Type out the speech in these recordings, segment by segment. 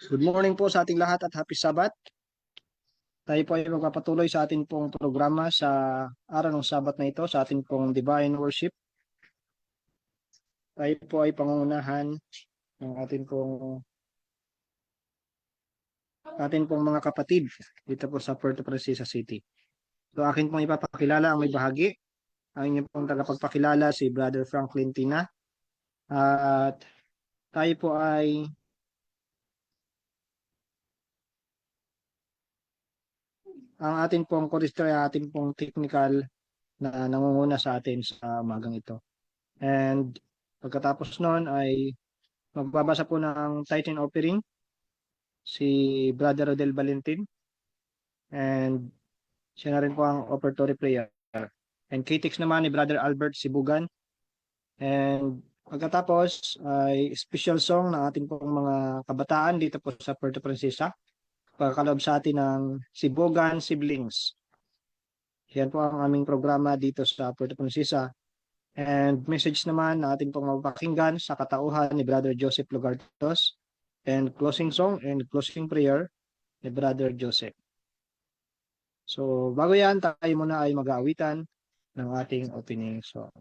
Good morning po sa ating lahat at happy Sabat. Tayo po ay magpapatuloy sa ating pong programa sa araw ng Sabat na ito, sa ating pong Divine Worship. Tayo po ay pangungunahan ng ating pong mga kapatid dito po sa Puerto Princesa City. So akin pong ipapakilala ang may bahagi. Ang inyong pong tagapagpakilala si Brother Franklin Tina. At tayo po ay ang ating pong chorister ay ating pong technical na nangunguna sa atin sa umagang ito. And pagkatapos nun ay magbabasa po ng Titan Offering si Brother Rodel Valentin, and siya na rin po ang offertory prayer. And KTX naman ni Brother Albert Sibugan. And pagkatapos ay special song ng ating pong mga kabataan dito po sa Puerto Princesa. Pagkaloob sa atin ng Sibugan Siblings. Yan po ang aming programa dito sa Puerto Princesa. And message naman na ating pong mapapakinggan sa katauhan ni Brother Joseph Lugartos. And closing song and closing prayer ni Brother Joseph. So bago yan, tayo muna ay mag-aawitan ng ating opening song.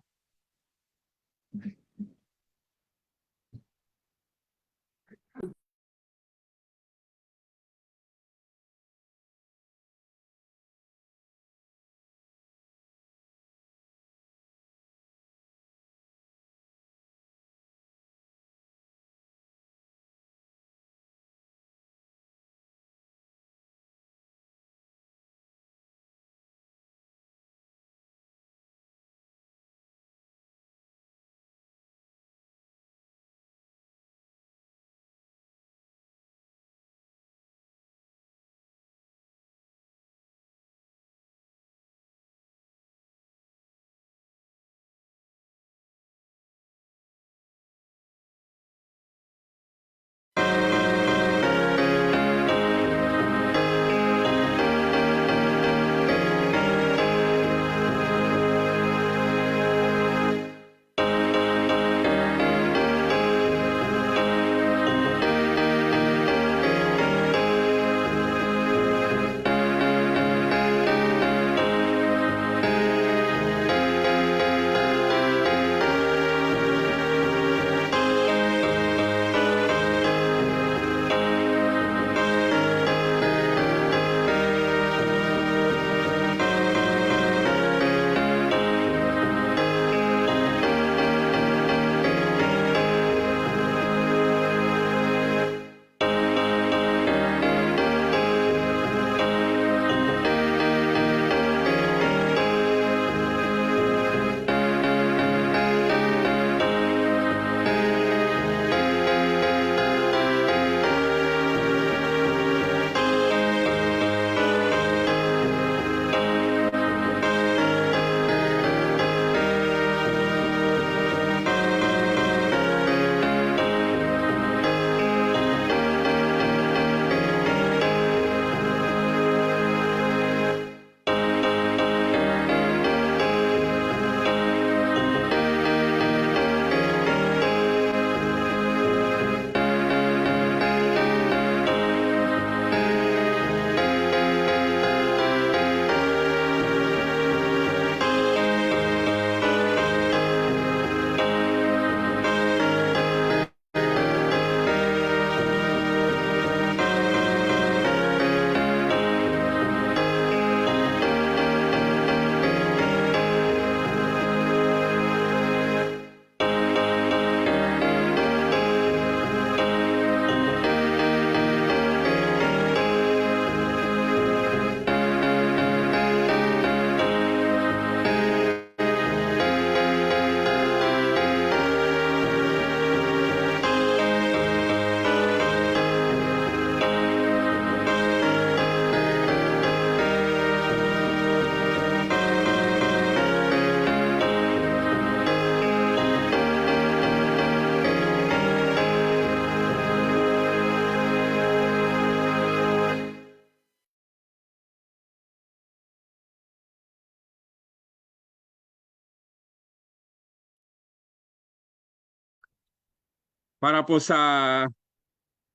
Para po sa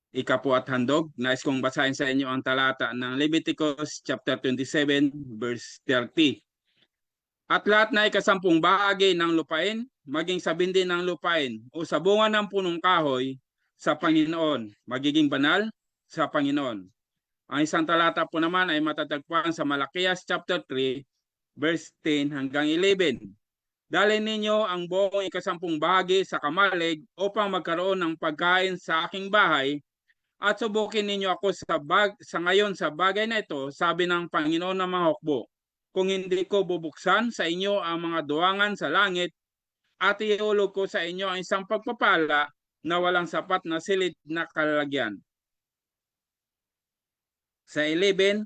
ikapo at handog, nais kong basahin sa inyo ang talata ng Leviticus chapter 27 verse 30. At lahat na ikasampung bahagi ng lupain, maging sabindi ng lupain o sa bunga ng punong kahoy sa Panginoon, magiging banal sa Panginoon. Ang isang talata po naman ay matatagpuan sa Malakias chapter 3 verse 10 hanggang 11. Dalhin ninyo ang buong ikasampung bahagi sa kamalig upang magkaroon ng pagkain sa aking bahay at subukin ninyo ako sa ngayon sa bagay na ito, sabi ng Panginoon ng mga hukbo. Kung hindi ko bubuksan sa inyo ang mga duwangan sa langit at iulog ko sa inyo ang isang pagpapala na walang sapat na silid na kalalagyan. Sa 11,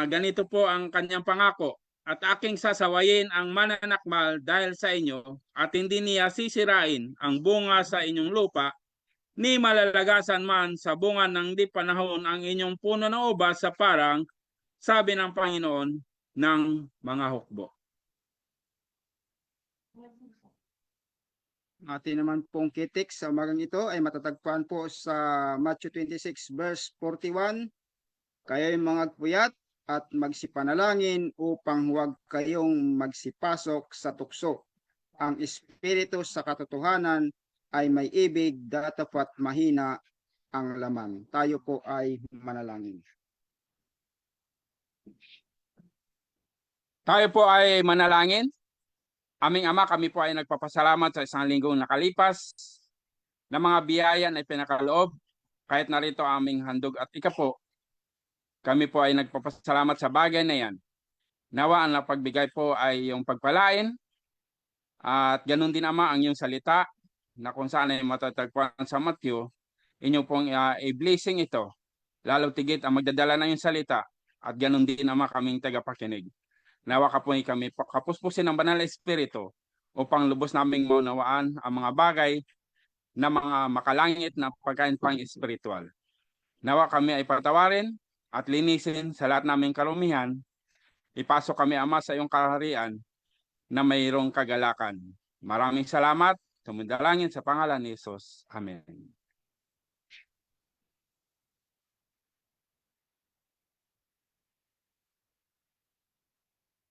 ganito po ang kanyang pangako. At aking sasawayin ang mananakmal dahil sa inyo at hindi niya sisirain ang bunga sa inyong lupa ni malalagasan man sa bunga ng di panahon ang inyong puno ng ubas sa parang, sabi ng Panginoon ng mga hukbo. Atin naman pong kitik sa umagang ito ay matatagpuan po sa Matthew 26 verse 41. Kayo'y mga puyat at magsipanalangin upang huwag kayong magsipasok sa tukso. Ang espiritu sa katotohanan ay may ibig, datapwat mahina ang laman. Tayo po ay manalangin. Tayo po ay manalangin. Aming Ama, kami po ay nagpapasalamat sa isang linggong nakalipas na mga biyaya na ipinakaloob kahit narito aming handog at ikapo. Kami po ay nagpapasalamat sa bagay na yan. Nawa ang napagbigay po ay yung pagpalain at ganun din Ama ang iyong salita na kung saan ay matatagpuan sa Matthew, inyo pong i-blessing ito. Lalo tigit ang magdadala ng iyong salita at ganun din Ama kaming tagapakinig. Nawa ka po kami kapuspusin ng banal na espiritu upang lubos naming maunawaan ang mga bagay na mga makalangit na pagkain pang espiritual. Nawa kami ay patawarin at linisin sa lahat naming karumihan. Ipasok kami Ama sa iyong kaharian na mayroong kagalakan. Maraming salamat. Tumindalangin sa pangalan ni Jesus. Amen.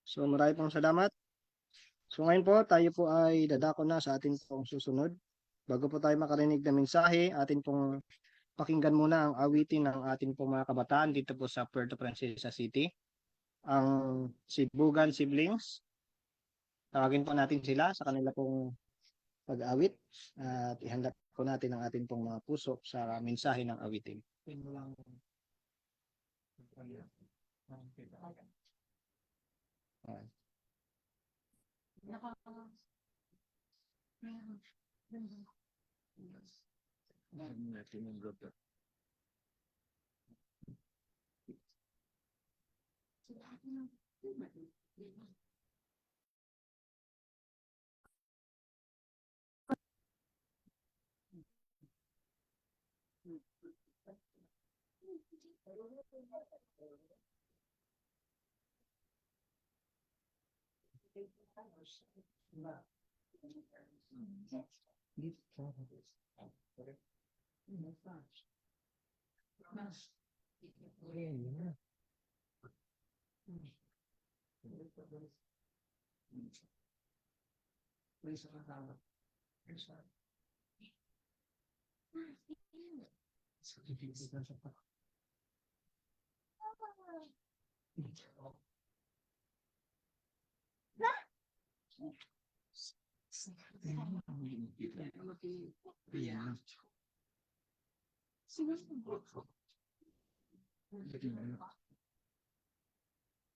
So marami pong salamat. So ngayon po, tayo po ay dadako na sa atin pong susunod. Bago po tayo makarinig ng mensahe, atin pong pakinggan muna ang awitin ng ating pong mga kabataan dito po sa Puerto Princesa City. Ang Sibugan Siblings. Tawagin po natin sila sa kanila pong pag-awit at ihanda po natin ang ating pong mga puso sa mensahe ng awitin.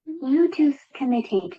Bluetooth connected.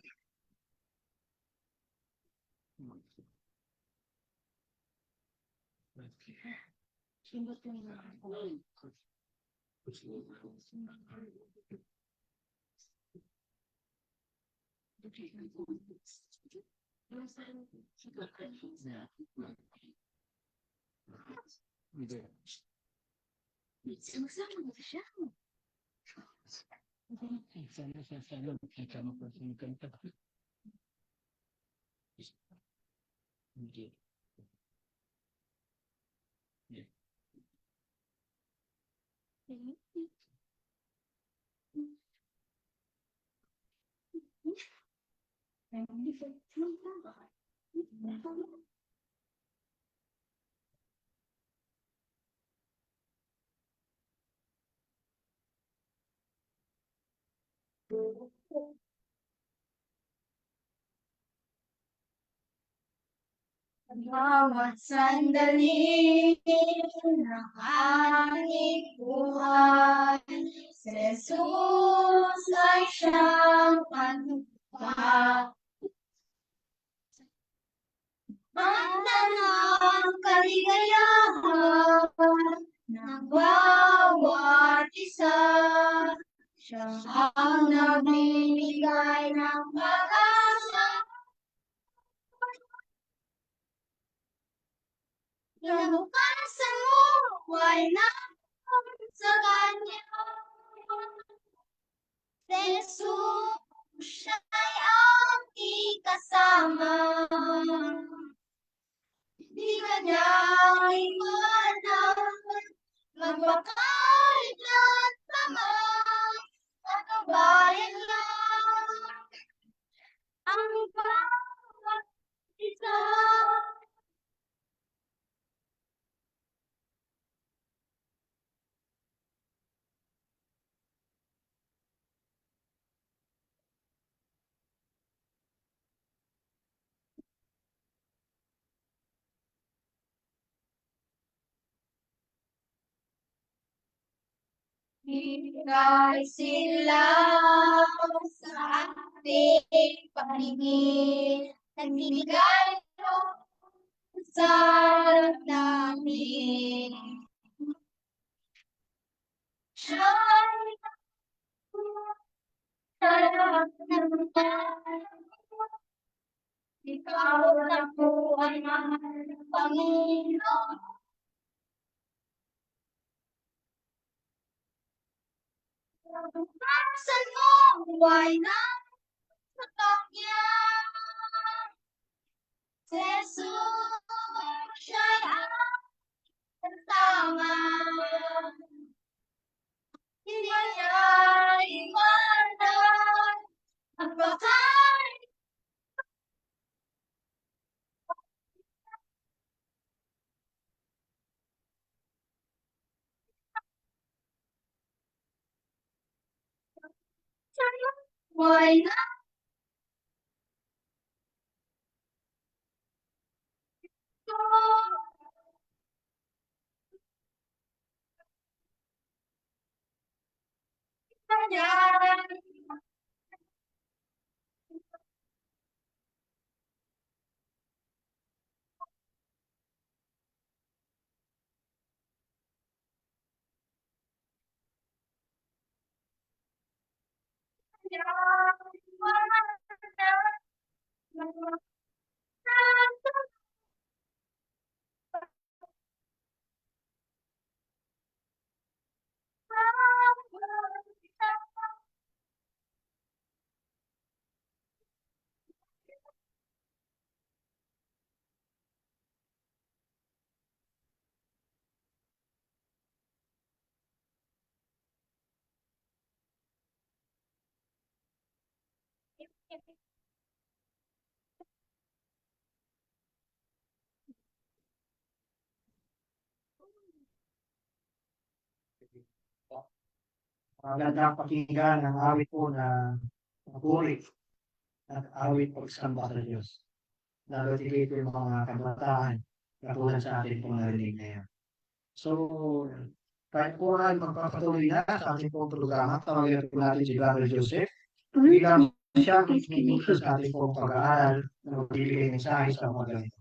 Bawat sandali ng aking buhay, si Jesus ay siyang patnubay. Ang tanang kaligayahan ng bawat isa, siya ang nagbibigay ng pag-asa. Kinabukasan mo ay naroon sa Kanya. Jesus, siya'y aking kasama. Di ka niya iwanan, magpakailan pa man, kakabayan lang ang bawat isa. Bigay sila sa ating paningin, nagbibigay sa namin. Siya'y harap ng ikaw na po ay mahal ng Panginoon. Kinabukasan mo ay nasa Kanya. Jesus, siya'y aking kasama. Hindi niya iwanan ang bahay. Why not? Magandang pakinggan ang awit po na papuri at awit pagsamba sa Diyos. Lalo tigit yung mga kabataan katulad sa atin pong narinig ngayon. So, kahit po ay magpapatuloy na sa ating pong programa, tawagin po natin si Brother Joseph. Bilang siya ang ikinito sa ating pong pag-aaral na magbibigay mensahe sa umaga ito.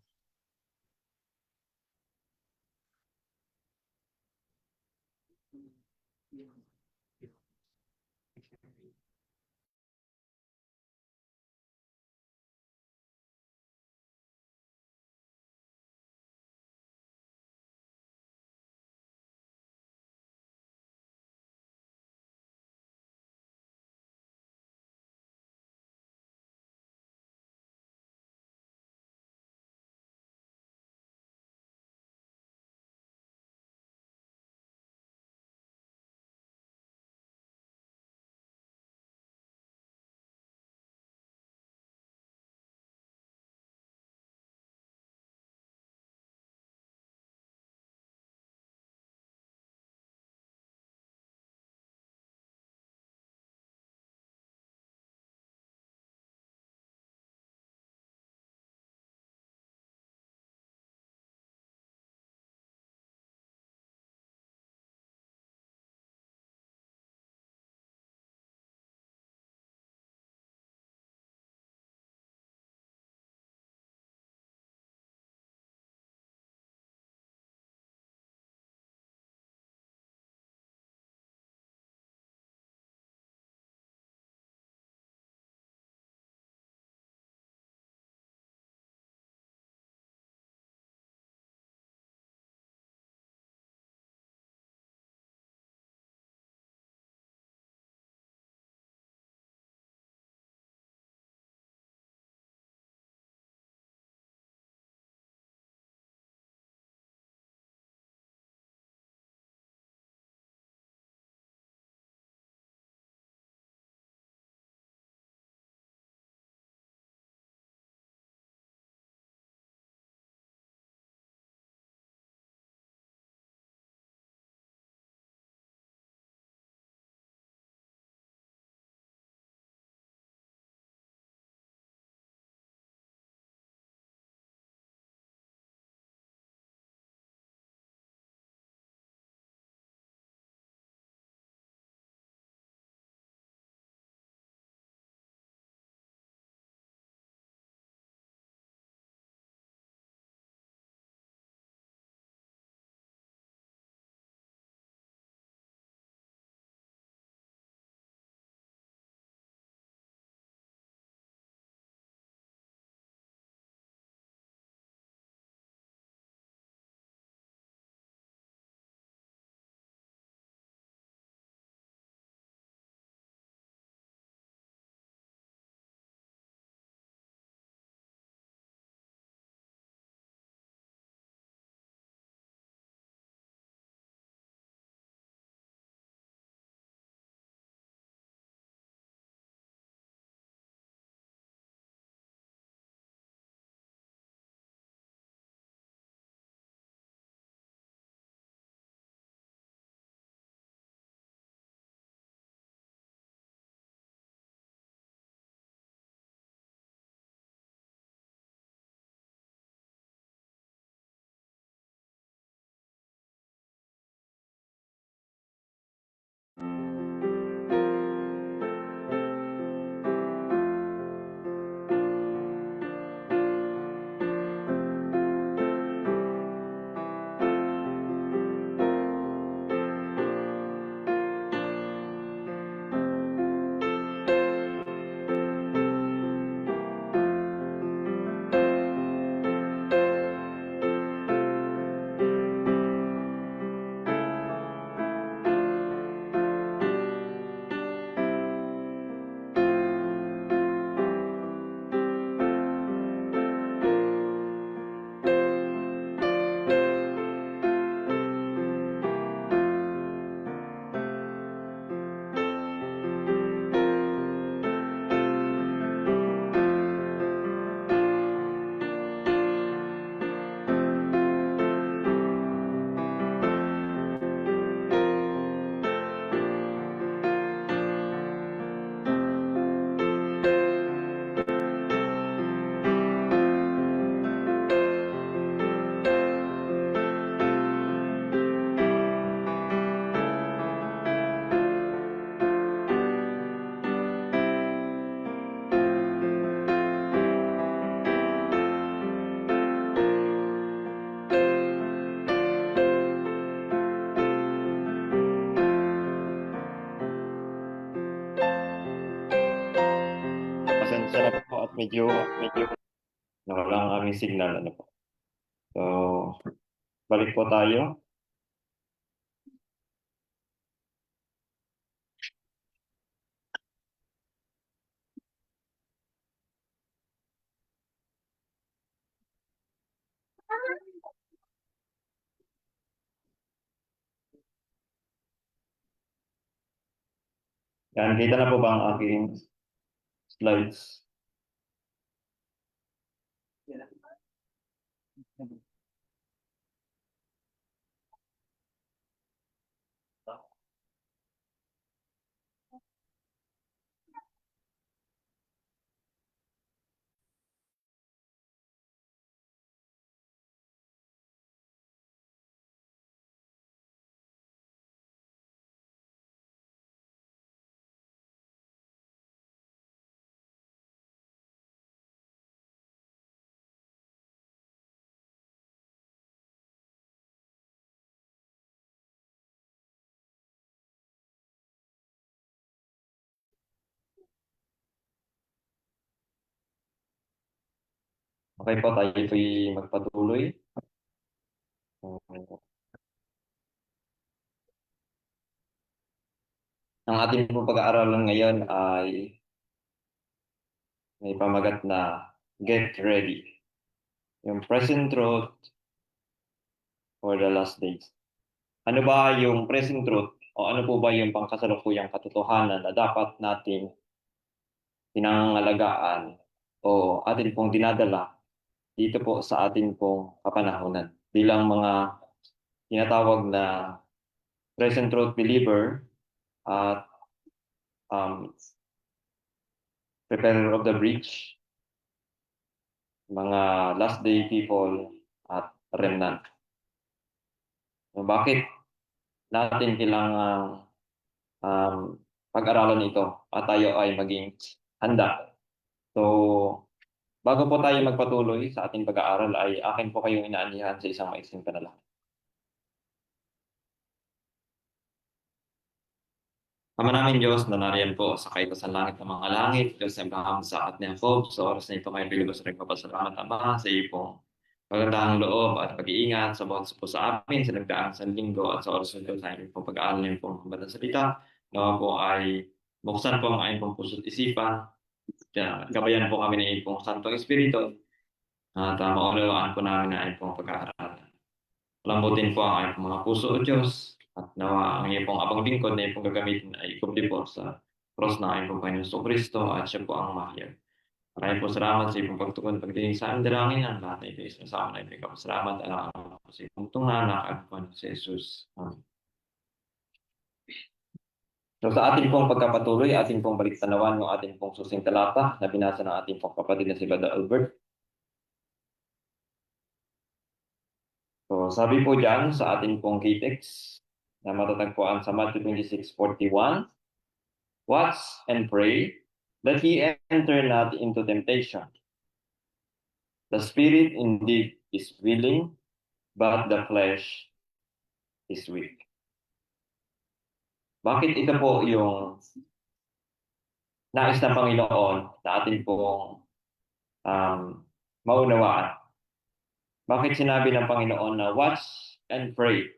pasensya na po at medyo nawala ang aming signal. Ano po. So, balik po tayo. Yan, kita na po ba ang aking slides? Okay po, tayo po'y magpatuloy. Ang ating pong pag-aaralan ngayon ay may pamagat na Get Ready. Yung present truth for the last days. Ano ba yung present truth o ano po ba yung pangkasalukuyang katotohanan na dapat natin pinangangalagaan o atin pong dinadala dito po sa atin pong kapanahunan bilang mga tinatawag na present truth believer at preparer of the bridge, mga last day people at remnant. So, bakit natin kailangang pag-aralan ito at tayo ay maging handa? So, bago po tayo magpatuloy sa ating pag-aaral ay akin po kayong inaanihan sa isang maiksing panalangin. Ama namin Diyos na nariyan po sa kaitasan langit ng mga langit, Diyos na Abraham sa at ni Jacob, sa oras na ito kayo bilibos rin papasalamat Ama sa iyo pong pagandahang loob at pag-iingat sa bawat po sa amin sa nagdaang sa linggo at sa oras na ito sa aming pong pag-aaral ng pong mga salita. Nawa po ay buksan po ang aming pong puso't isipan, gabayan po kami ng iyong pong Santong Espiritu at maunawaan po namin ang aming pong pag-aaral. Lambutin po ang aming mga puso o Diyos at nawa ang iyong pong abang lingkod na iyong pong gagamitin ay ikubli po sa cross na aming pong Panginoon Kristo at siya po ang mahayag. Maraming po salamat sa iyong pagtugon pagdinig sa aming dalangin ang lahat na ito isasama na ipin kapasalamat at ang po sa iyong tunganak at po si Jesus. Amen. So sa ating pong pagkapatuloy, ating pong baliktanawan ng ating pong susing talata na binasa ng ating pong kapatid na si Brother Albert. So sabi po dyan sa ating pong key-text na matatagpuan sa Matthew 26:41, watch and pray that ye enter not into temptation. The spirit indeed is willing, but the flesh is weak. Bakit ito po yung nais ng Panginoon na atin pong maunawaan? Bakit sinabi ng Panginoon na watch and pray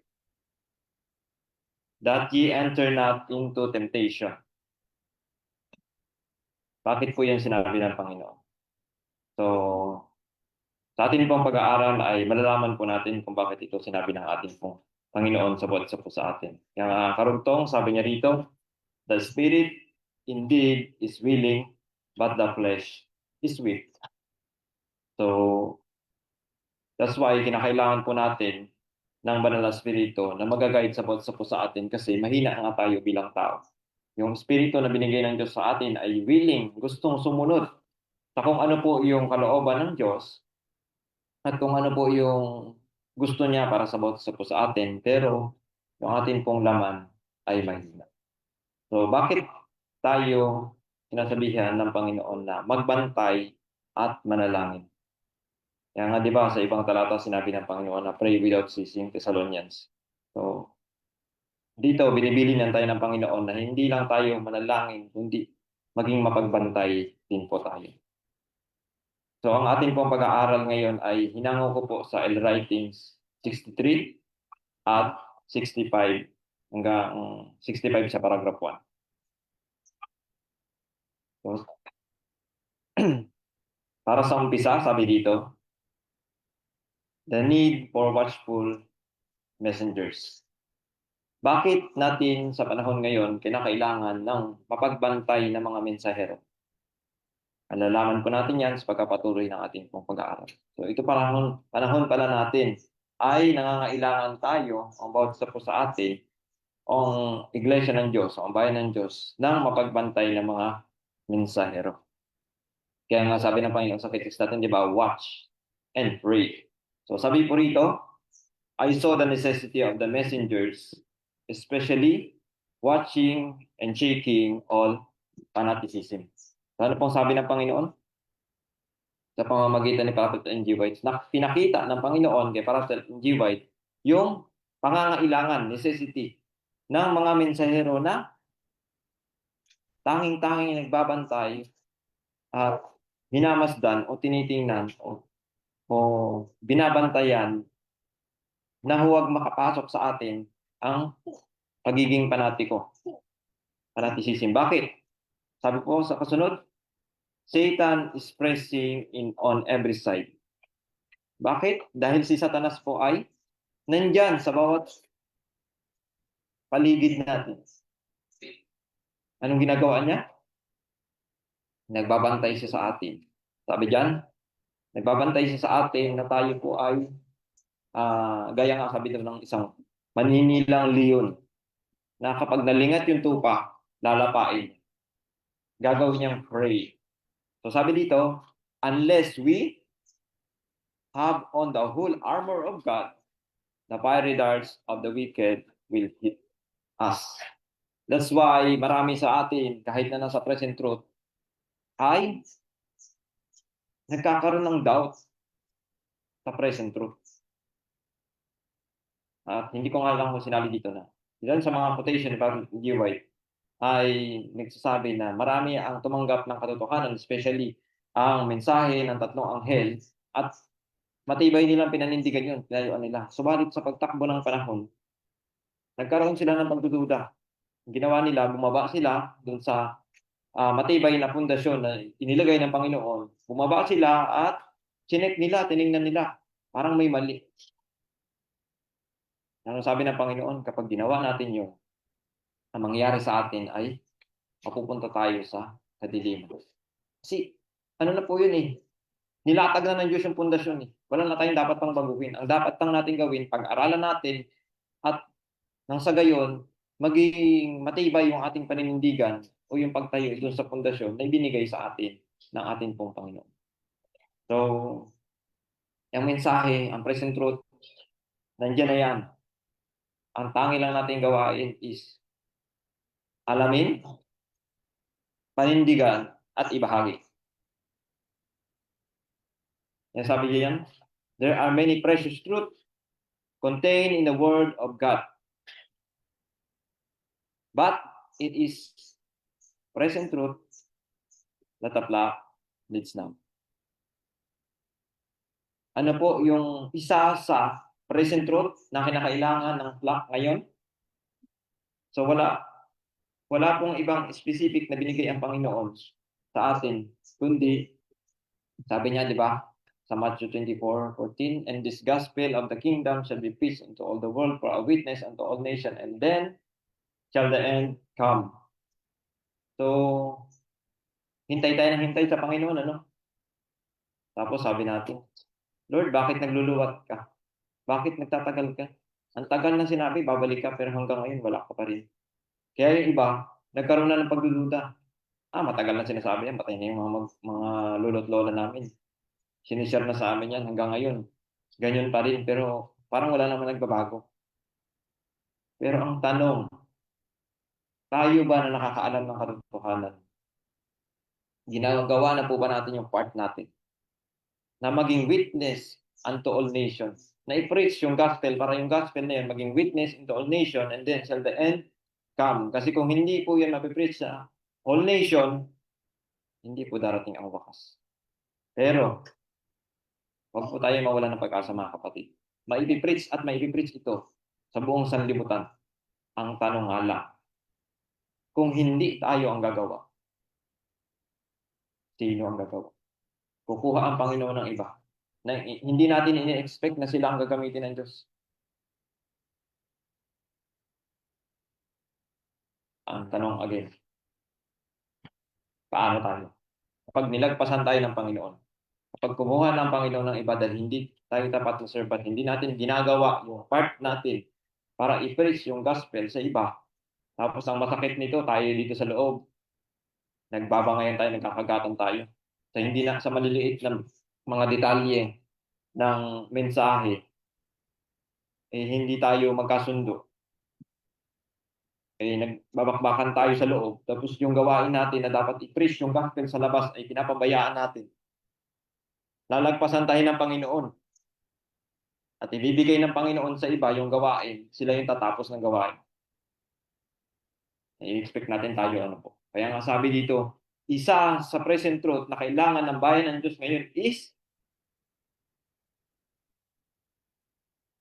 that ye enter not into temptation? Bakit po yan sinabi ng Panginoon? So, sa ating pong pag-aaral ay malalaman po natin kung bakit ito sinabi ng ating pong Panginoon sa bawat isa po sa atin. Kaya karugtong, sabi niya rito, the spirit indeed is willing, but the flesh is weak. So, that's why kinakailangan po natin ng banal na spirito na mag-guide sa bawat isa po sa atin kasi mahina nga tayo bilang tao. Yung spirito na binigay ng Diyos sa atin ay willing, gustong sumunod sa kung ano po yung kalooban ng Diyos at kung ano po yung gusto niya para sa bawat isa po sa atin, pero yung ating pong laman ay mahina. So bakit tayo sinasabihan ng Panginoon na magbantay at manalangin? Kaya nga di ba sa ibang talata sinabi ng Panginoon na pray without ceasing, Thessalonians. So dito, binibilin tayo ng Panginoon na hindi lang tayo manalangin, kundi maging mapagbantay din po tayo. So ang ating pong pag-aaral ngayon ay hinango ko po sa L Writings 63 at 65 hanggang 65 sa paragraph 1. So, para sa umpisa, sabi dito, the need for watchful messengers. Bakit natin sa panahon ngayon kinakailangan ng mapagbantay ng mga mensahero? Malalaman po natin yan sa pagkapatuloy ng ating pong pag-aaral. So ito panahon pala natin ay nangangailangan tayo, ang bawat isa po sa atin, ang Iglesia ng Diyos, ang bayan ng Diyos, ng mapagbantay ng mga mensahero. Kaya nga sabi ng Panginoon sa text natin, di ba, watch and pray. So sabi po rito, I saw the necessity of the messengers, especially watching and checking all fanaticism. So, ano pong sabi ng Panginoon? Sa pamamagitan ni Prophet N.G. White, pinakita ng Panginoon kay Prophet N.G. White yung pangangailangan, necessity ng mga mensahero na tanging-tanging nagbabantay at minamasdan o tinitingnan o binabantayan na huwag makapasok sa atin ang pagiging panatiko. Fanaticism. Bakit? Sabi po sa kasunod, Satan is pressing in on every side. Bakit? Dahil si Satanas po ay nandyan sa bawat paligid natin. Anong ginagawa niya? Nagbabantay siya sa atin. Sabi diyan, nagbabantay siya sa atin na tayo po ay gaya nga sabi doon ng isang maninilang leon na kapag nalingat yung tupa, lalapain. Gagawin niyang prey. So sabi dito, unless we have on the whole armor of God, the fiery darts of the wicked will hit us. That's why marami sa atin, kahit na nasa present truth, ay nagkakaroon ng doubt sa present truth. At hindi ko nga lang kung sinabi dito na ilan sa mga quotation ni Prophet G. White ay nagsasabi na marami ang tumanggap ng katotohanan, especially ang mensahe ng tatlong anghel, at matibay nilang pinanindigan yun, pinayuan nila. Subalit sa pagtakbo ng panahon, nagkaroon sila ng pagdududa. Ang ginawa nila, bumaba sila dun sa matibay na pundasyon na inilagay ng Panginoon. Bumaba sila at chinek nila, tiningnan nila. Parang may mali. Ano sabi ng Panginoon, kapag ginawa natin yun, ang mangyayari sa atin ay mapupunta tayo sa kadiliman. Kasi ano na po yun eh, nilatag na ng Diyos yung pundasyon eh. Wala na tayong dapat pang baguhin. Ang dapat pang natin gawin, pag-aralan natin at nang sa gayon, maging matibay yung ating paninindigan o yung pagtayo doon sa pundasyon na ibinigay sa atin ng ating pong Panginoon. So, yung mensahe, ang present truth, nandiyan na yan. Ang tangi lang natin gawain is alamin, panindigan, at ibahagi. Yan sabi diyan, there are many precious truths contained in the Word of God. But it is present truth that the flock leads now. Ano po yung isa sa present truth na kinakailangan ng flock ngayon? So wala pong ibang specific na binigay ang Panginoon sa atin, kundi sabi niya, di ba, sa Matthew 24:14, and this gospel of the kingdom shall be preached unto all the world for a witness unto all nations, and then shall the end come. So, hintay tayo ng hintay sa Panginoon, ano? Tapos sabi natin, Lord, bakit nagluluwat ka? Bakit nagtatagal ka? Ang tagal na sinabi, babalik ka, pero hanggang ngayon, wala ka pa rin. Kaya yung iba, nagkaroon na ng pagdududa. Matagal na sinasabi yan, patay na yung mga lolo't lola namin. Sinishare na sa amin yan hanggang ngayon. Ganyan pa rin, pero parang wala naman nagbabago. Pero ang tanong, tayo ba na nakakaalam ng katotohanan? Ginagawa na po ba natin yung part natin? Na maging witness unto all nations. Na i-preach yung gospel para yung gospel na yun maging witness unto all nations, and then shall the end come. Kasi kung hindi po yan mapipreach sa all nation, hindi po darating ang wakas. Pero, huwag po tayo mawalan ng pag-asa mga kapatid. Maipipreach at maipipreach ito sa buong sanlibutan. Ang tanong nga lang, kung hindi tayo ang gagawa, sino ang gagawa? Kukuha ang Panginoon ng iba na hindi natin ini-expect na sila ang gagamitin ng Diyos. Ang tanong again, paano tayo? Kapag nilagpasan tayo ng Panginoon, kapag kumuha ng Panginoon ng iba dahil hindi tayo tapat na servant, hindi natin ginagawa yung part natin para i-preach yung gospel sa iba, tapos ang masakit nito, tayo dito sa loob, nagbabangayan tayo, nagkakagatan tayo. Sa hindi na sa maliliit na mga detalye ng mensahe, hindi tayo magkasundo. Nagbabakbakan tayo sa loob. Tapos yung gawain natin na dapat i-preach yung gospel sa labas ay pinapabayaan natin. Lalagpasan tayo ng Panginoon. At ibibigay ng Panginoon sa iba yung gawain. Sila yung tatapos ng gawain. I-expect natin tayo ano po. Kaya nga sabi dito, isa sa present truth na kailangan ng bayan ng Diyos ngayon is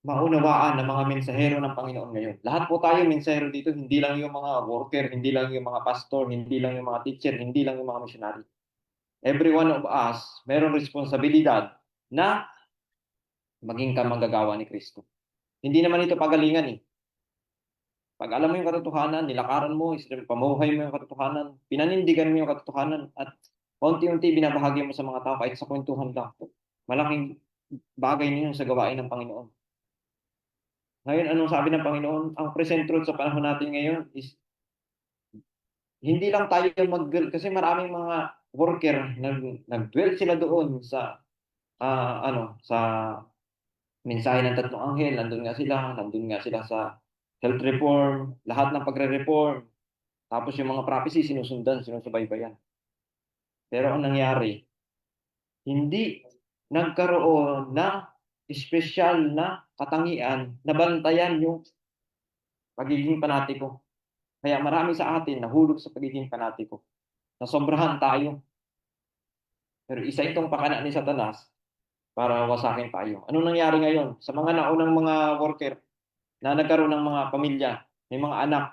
maunawaan ng mga mensahero ng Panginoon ngayon. Lahat po tayo mensahero dito, hindi lang yung mga worker, hindi lang yung mga pastor, hindi lang yung mga teacher, hindi lang yung mga missionary. Every one of us, mayroong responsibilidad na maging kamanggagawa ni Kristo. Hindi naman ito pagalingan eh. Pag alam mo yung katotohanan, nilakaran mo, pamuhay mo yung katotohanan, pinanindigan mo yung katotohanan, at unti-unti binabahagi mo sa mga tao kahit sa kwentuhan lang. Malaking bagay niyo sa gawain ng Panginoon. Ngayon, anong sabi ng Panginoon? Ang present truth sa panahon natin ngayon is hindi lang tayo kasi maraming mga worker nag-dwell sila doon sa sa mensahe ng tatlong anghel, nandun nga sila sa health reform, lahat ng pagre-reform. Tapos yung mga prophecy sinusubaybayan. Pero ang nangyari, hindi nagkaroon ng espesyal na katangian na bantayan yung pagiging panatiko. Kaya marami sa atin nahulog sa pagiging panatiko. Nasobrahan tayo. Pero isa itong pakana ni Satanas para wasakin tayo. Anong nangyari ngayon? Sa mga naunang mga worker na nagkaroon ng mga pamilya, may mga anak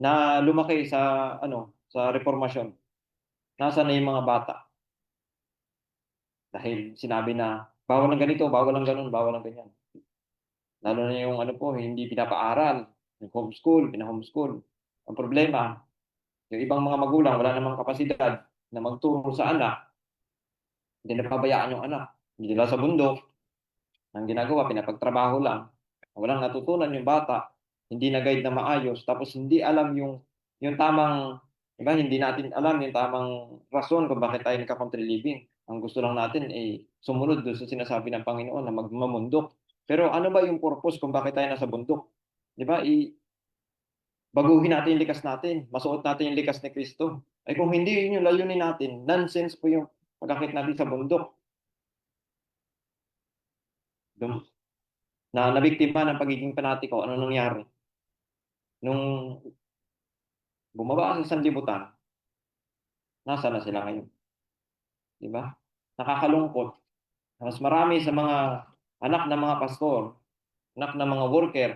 na lumaki sa reformasyon. Nasaan na yung mga bata? Dahil sinabi na bawal ng ganito, bawal ng ganun, bawal ng ganyan. Lalo na yung hindi pinapaaral, yung pina-homeschool. Ang problema, yung ibang mga magulang wala namang kapasidad na magturo sa anak, hindi napabayaan yung anak. Hindi nila sa bundok, ang ginagawa, pinapagtrabaho lang. Walang natutunan yung bata, hindi na-guide na maayos, tapos hindi alam yung tamang, diba, hindi natin alam yung tamang rason kung bakit tayo nagka-country living. Ang gusto lang natin ay sumunod doon sa sinasabi ng Panginoon na magmamundok. Pero ano ba yung purpose kung bakit tayo nasa bundok? Diba, baguhin natin yung likas natin, masuot natin yung likas ni Kristo. Ay kung hindi yun yung layunin natin, nonsense po yung pagkakit natin sa bundok. Na nabiktima ng pagiging panatiko, ano nangyari? Nung bumaba sa sanlibutan, nasa na sila ngayon? Diba? Nakakalungkot. Mas marami sa mga anak ng mga pastor, anak ng mga worker,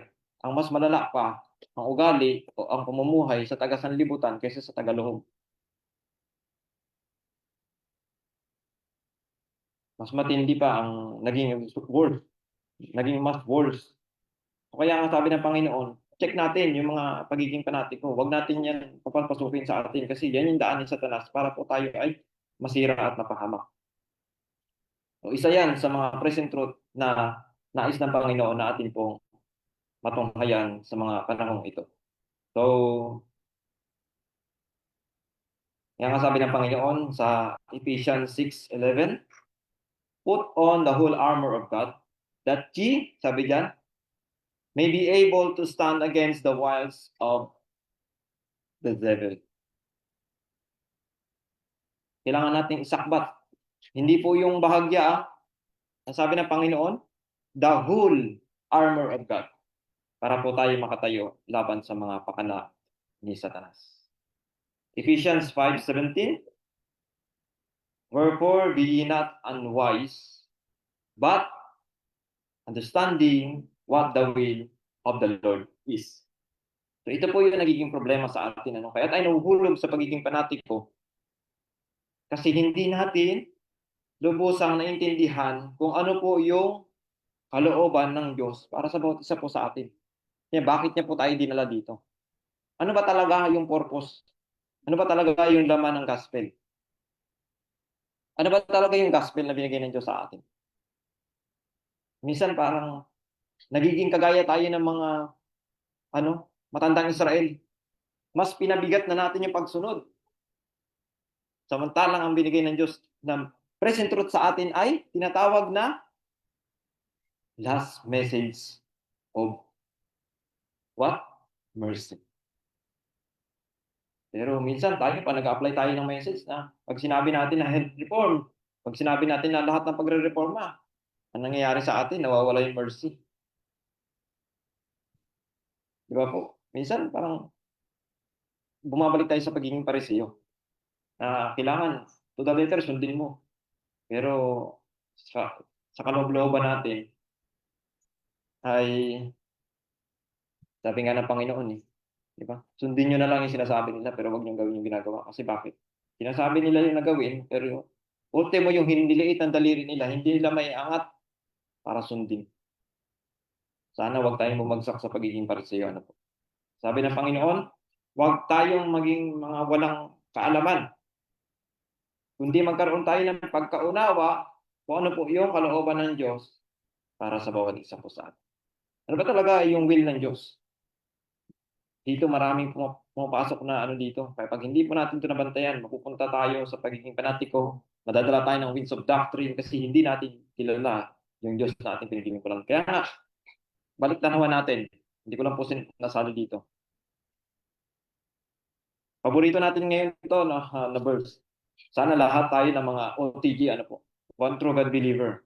ang mas malala pa ang ugali o ang pamumuhay sa taga-sanlibutan kaysa sa taga-loob. Mas matindi pa ang naging worse. Naging mas worse. So kaya nga sabi ng Panginoon, check natin yung mga pagiging panatiko. Huwag natin yan papapasukin sa atin kasi yan yung daan ni Satanas para po tayo ay masira at napahamak. So isa yan sa mga present truth na nais ng Panginoon na atin pong matunghayan sa mga panahong ito. So, yan nga sabi ng Panginoon sa Ephesians 6:11, put on the whole armor of God, that ye, sabi diyan, may be able to stand against the wiles of the devil. Kailangan nating isakbat. Hindi po yung bahagya, ang sabi ng Panginoon, the whole armor of God. Para po tayo makatayo laban sa mga pakana ni Satanas. Ephesians 5:17, Wherefore be ye not unwise, but understanding what the will of the Lord is. So ito po yung nagiging problema sa atin. Ano? Kaya tayo nahuhulog sa pagiging panatiko kasi hindi natin lubusang naintindihan kung ano po yung kalooban ng Diyos para sa bawat isa po sa atin. Kaya bakit niya po tayo dinala dito? Ano ba talaga yung purpose? Ano ba talaga yung laman ng gospel? Ano ba talaga yung gospel na binigay ng Diyos sa atin? Minsan parang nagiging kagaya tayo ng mga matandang Israel. Mas pinabigat na natin yung pagsunod. Samantalang ang binigay ng Diyos na present truth sa atin ay tinatawag na last message of what? Mercy. Pero minsan tayo, pa nag-apply tayo ng message na pag sinabi natin na health reform, pag sinabi natin na lahat ng pagre-reforma, ang nangyayari sa atin, nawawala yung mercy. Di ba po? Minsan parang bumabalik tayo sa pagiging pareseyo. Na kailangan, to the letter, sundin mo. Pero sa kaloob-looban natin, ay sabi nga ng Panginoon di ba? Sundin nyo na lang yung sinasabi nila pero wag nyo gawin yung ginagawa. Kasi bakit? Sinasabi nila yung nagawin pero ultimo yung hiniliit ang daliri nila, hindi nila may angat para sundin. Sana wag tayong bumagsak sa pagiging pareseyo. Ano po? Sabi ng Panginoon, wag tayong maging mga walang kaalaman. Kundi magkaroon tayo ng pagkaunawa kung ano po yung kalooban ng Diyos para sa bawat isa po sa atin. Ano ba talaga yung will ng Diyos? Dito maraming pumapasok na dito. Kaya pag hindi po natin ito nabantayan, mapupunta tayo sa pagiging panatiko, madadala tayo ng winds of doctrine kasi hindi natin kilala yung Diyos na ating pinagilingkuran. Kaya nga, balik tanawan natin. Hindi ko lang po nasali dito. Paborito natin ngayon ito na verse. Sana lahat tayo ng mga OTG, one true God believer.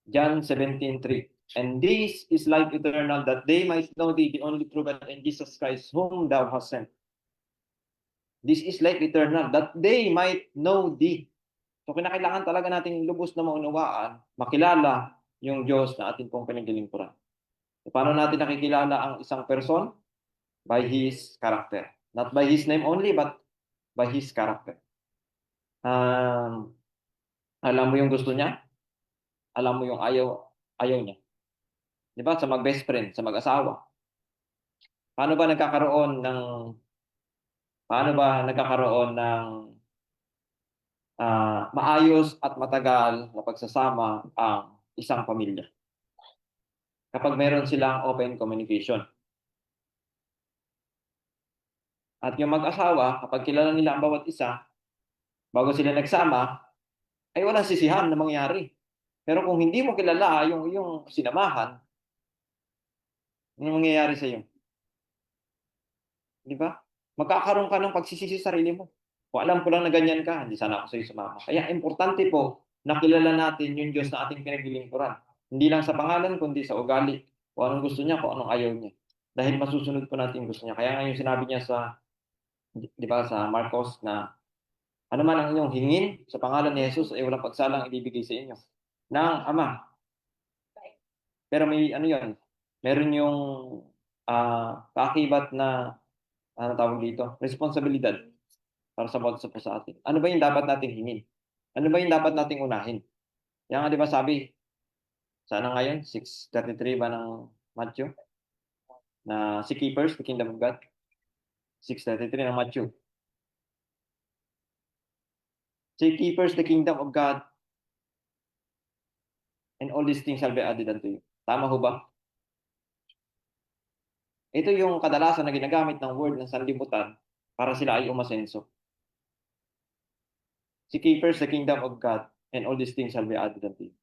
John 17:3. And this is life eternal, that they might know thee, the only true God, and Jesus Christ, whom thou hast sent. This is life eternal, that they might know thee. So kinakailangan talaga nating lubos na maunawaan, makilala yung Diyos na ating pong pinaglilingkuran. So, paano natin nakikilala ang isang person? By His character. Not by His name only, but by His character. Alam mo yung gusto niya? Alam mo yung ayaw niya? Di ba? Sa mag-best friend, sa mag-asawa. Paano ba nagkakaroon ng maayos at matagal na pagsasama ang isang pamilya? Kapag meron silang open communication. At yung mag-asawa, kapag kilala nila ang bawat isa, bago sila nagsama, ay walang sisihan na mangyari. Pero kung hindi mo kilala yung sinamahan, ano mangyayari sa iyo? Di ba? Magkakaroon ka ng pagsisisi sa sarili mo. Kung alam ko lang na ganyan ka, hindi sana ako sa iyo sumama. Kaya importante po na kilala natin yung Diyos na ating pinaglilingkuran. Hindi lang sa pangalan, kundi sa ugali. Kung anong gusto niya, kung anong ayaw niya. Dahil masusunod po natin yung gusto niya. Kaya nga yung sinabi niya di ba, sa Marcos na ano man ang inyong hingin sa pangalan ni Jesus ay walang pagsalang ibibigay sa inyo ng Ama. Pero may yun, meron yung kaakibat na tawag dito, responsibilidad para sa bawat isa po sa atin. Ano ba yung dapat nating hingin? Ano ba yung dapat nating unahin? Yan nga, di ba sabi, sana ngayon, 6:33 ba ng Matthew? Na seek ye first the kingdom of God. 6:33 ng Matthew. Seek ye first the kingdom of God, and all these things shall be added unto you. Tama ho ba? Ito yung kadalasan na ginagamit ng word ng sanlibutan para sila ay umasenso. Seek ye first the kingdom of God, and all these things shall be added unto you.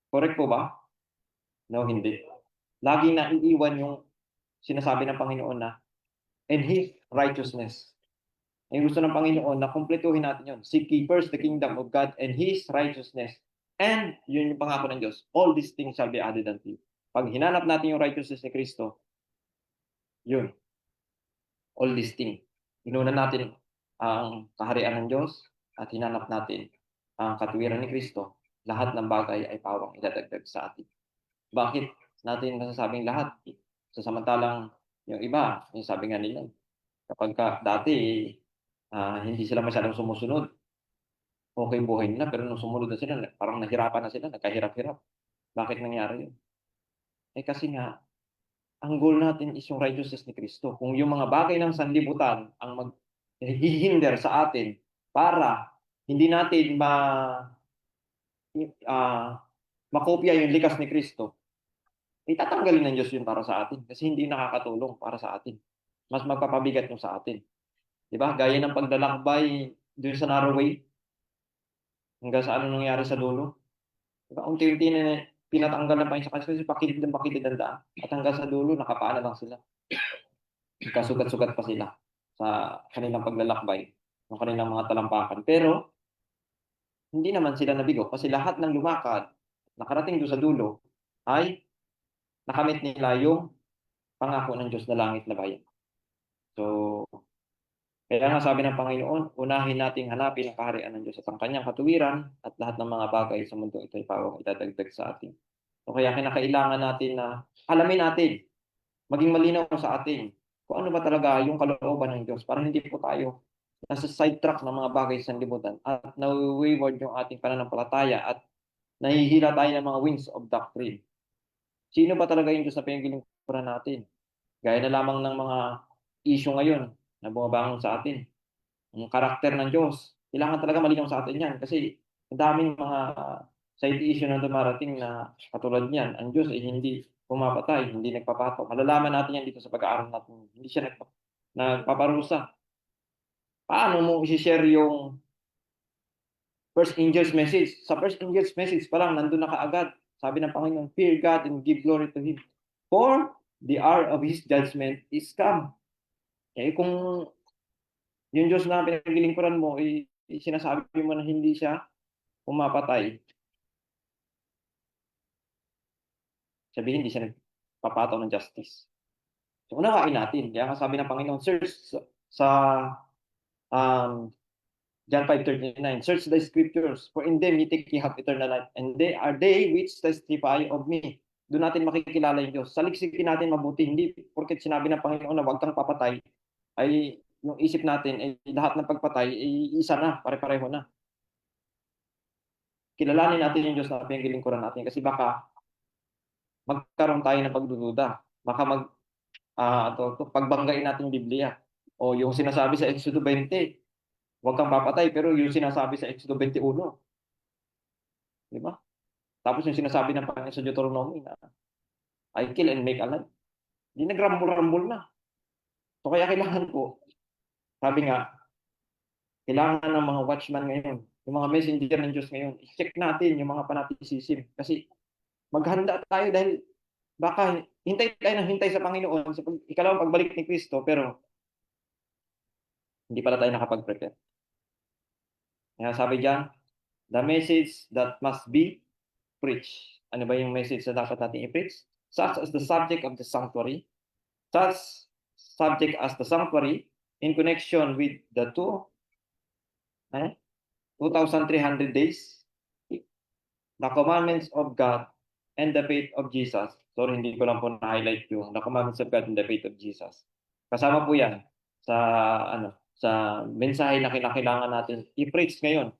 Correct po ba? No, hindi. Laging naiiwan yung sinasabi ng Panginoon na, and His righteousness. Yung gusto ng Panginoon na kumpletuhin natin yun. Seek ye first the kingdom of God and His righteousness. And yun yung pangako ng Diyos. All these things shall be added unto you. Pag hinanap natin yung righteousness ni Kristo, yun. All these things. Inuna natin ang kaharian ng Diyos at hinanap natin ang katuwiran ni Kristo, lahat ng bagay ay pawang idadagdag sa atin. Bakit natin masasabing lahat? Samantalang yung iba, yung sabi nga nila, kapag dati hindi sila masyadong sumusunod, okay buhay nila, pero nung sumunod na sila, parang nahirapan na sila, nagkahirap-hirap. Bakit nangyari yun? Kasi nga, ang goal natin is yung righteousness ni Kristo. Kung yung mga bagay ng sanlibutan ang maghihinder sa atin para hindi natin makopya yung likas ni Kristo, itatanggalin ng Diyos yun para sa atin kasi hindi nakakatulong para sa atin. Mas magpapabigat yung sa atin. Di ba? Gaya ng paglalakbay dun sa narrow way, hanggang sa ano nangyari sa dulo. Diba? Unti-unti na pinatanggal na pa yung sa kasi pakilid ang daan. At hanggang sa dulo, nakapaana lang sila. Kasugat-sugat pa sila sa kanilang paglalakbay, ng kanilang mga talampakan. Pero, hindi naman sila nabigo kasi lahat ng lumakad, nakarating doon sa dulo, ay nakamit nila yung pangako ng Diyos na langit na bayan. So, kaya nga sabi ng Panginoon, unahin nating hanapin ang kaharian ng Diyos at ang kanyang katuwiran at lahat ng mga bagay sa mundo ito ay pawang idadagdag sa atin. So kaya kinakailangan natin na alamin natin, maging malinaw sa atin kung ano ba talaga yung kalooban ng Diyos para hindi po tayo nasa sidetrack ng mga bagay sa sanlibutan at nawi-wayward yung ating pananampalataya at nahihila tayo ng mga winds of doctrine. Sino ba talaga yung Diyos na pinagilingkuran natin? Gaya na lamang ng mga issue ngayon na bumabangon sa atin. Ang karakter ng Diyos, kailangan talaga malinaw sa atin yan kasi ang daming mga side issue na dumarating na katulad niyan. Ang Diyos ay hindi pumapatay, hindi nagpapato. Malalaman natin yan dito sa pag-aaral natin. Hindi siya nagpaparusa. Paano mo i-share yung first angel's message? Sa first angel's message pa lang, nandun na kaagad. Sabi ng Panginoon, fear God and give glory to Him. For the hour of His judgment is come. Kung yung Diyos na pinagilingkuran mo, sinasabi mo na hindi siya pumapatay, sabihin hindi siya nagpapataw ng justice. So, unawain natin. Kaya sabi ng Panginoon, search sa John 5:39, search the scriptures, for in them you have eternal life, and they are they which testify of me. Doon natin makikilala yung Diyos. Saliksikin natin mabuti, hindi porket sinabi ng Panginoon na huwag kang papatay, ay yung isip natin ay lahat ng pagpatay ay isa na, pare-pareho na. Kilalanin natin yung Diyos na pinagilingkuran natin kasi baka magkaroon tayo ng pagdududa. Baka pagbanggain natin yung Biblia. O yung sinasabi sa Exodo 20, huwag kang papatay, pero yung sinasabi sa Exodo 21. Di ba? Tapos yung sinasabi ng Panginoon sa Deuteronomy na I kill and make alive. Hindi nagrambol-rambol na. So kaya kailangan po, sabi nga, kailangan ng mga watchman ngayon, yung mga messenger ng Diyos ngayon, i-check natin yung mga fanaticism. Kasi maghanda tayo dahil baka hintay tayo ng hintay sa Panginoon sa ikalawang pagbalik ni Kristo, pero hindi pala tayo nakapag-prepare. Kaya sabi diyan, the message that must be preached. Ano ba yung message na dapat natin i-preach? Such as the subject of the sanctuary, such subject as the sanctuary in connection with the 2,300 days, the commandments of God and the faith of Jesus. Sorry, hindi ko lang po na-highlight yung the commandments of God and the faith of Jesus. Kasama po yan sa mensahe na kailangan natin i-preach ngayon.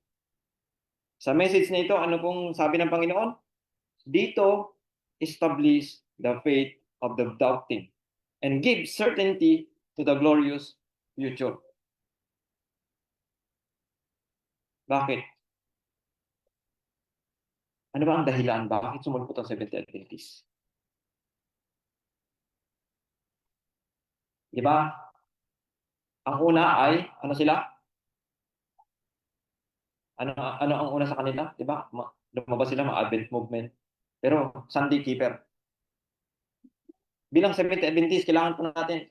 Sa message na ito, ano pong sabi ng Panginoon? Dito, establish the faith of the doubting and give certainty to the glorious future. Bakit? Ano ba ang dahilan? Bakit sumulpot ang Seventh-day Adventist? Di ba? Ang una ay, ano sila? Ano ang una sa kanila? Di ba? Lumabas sila mga Advent movement. Pero Sunday keeper. Bilang Seventh-day Adventist, kailangan po natin,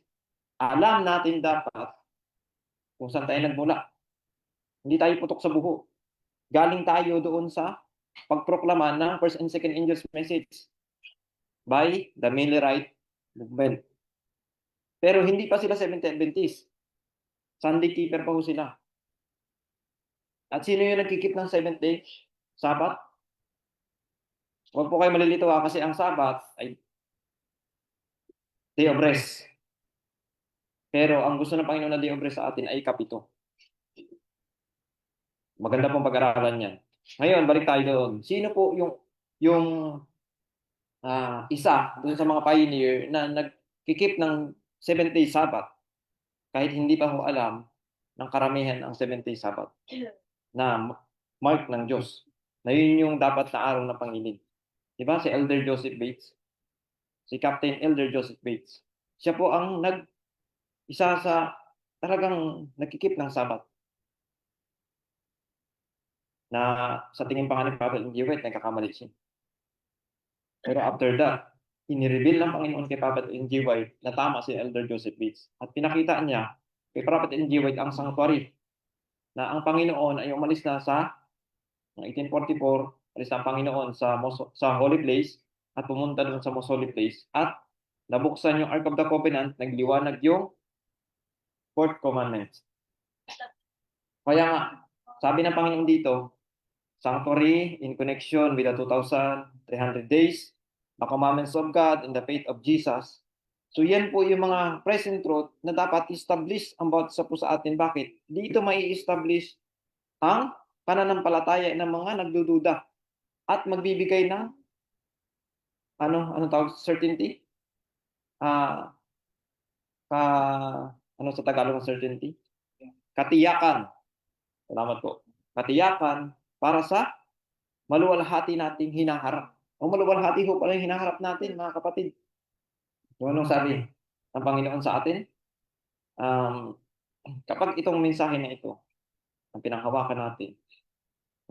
alam natin dapat kung saan tayo nagmula. Hindi tayo putok sa buho. Galing tayo doon sa pagproklama ng first and second angel's message by the Millerite movement. Pero hindi pa sila Seventh-day Adventist. Sunday keeper pa ho sila. At sino yung nagkikip ng 7th day? Sabat? Huwag po kayo malilito kasi ang Sabat ay day of rest. Pero ang gusto ng Panginoon na day of rest sa atin ay kapito. Maganda pong pag-aralan yan. Ngayon, balik tayo doon. Sino po yung isa doon sa mga pioneer na nagkikip ng 7th day Sabbath kahit hindi pa ho alam ng karamihan ang 7th day Sabbath na mark ng Diyos na yun yung dapat na araw na panginig. Diba? Si Elder Joseph Bates, si Captain Elder Joseph Bates. Siya po ang isa sa talagang nagkikip ng Sabbath na sa tingin pa nga ni Papa N.G. White, nagkakamali siya. Pero after that, inireveal ng Panginoon kay Prophet N.G. White na tama si Elder Joseph Bates. At pinakita niya kay Prophet N.G. White ang sanctuary na ang Panginoon ay umalis na sa 1844, alis na ang Panginoon sa Holy Place at pumunta doon sa Most Holy Place at nabuksan yung Ark of the Covenant, nagliwanag yung Fourth Commandment. Kaya nga, sabi ng Panginoon dito, sanctuary in connection with the 2,300 days, the commandments of God and the faith of Jesus. So yan po yung mga present truth na dapat establish ang bawat isa po sa atin. Bakit? Dito may establish ang pananampalataya ng mga nagdududa at magbibigay ng ano tawag, certainty? Ano sa Tagalog ng certainty? Katiyakan. Salamat po. Katiyakan para sa maluwalhati nating hinaharap. O maluwalhati ho pala yung hinaharap natin, mga kapatid. So, anong sabi ng Panginoon sa atin? Kapag itong mensahe na ito, ang pinanghawakan natin,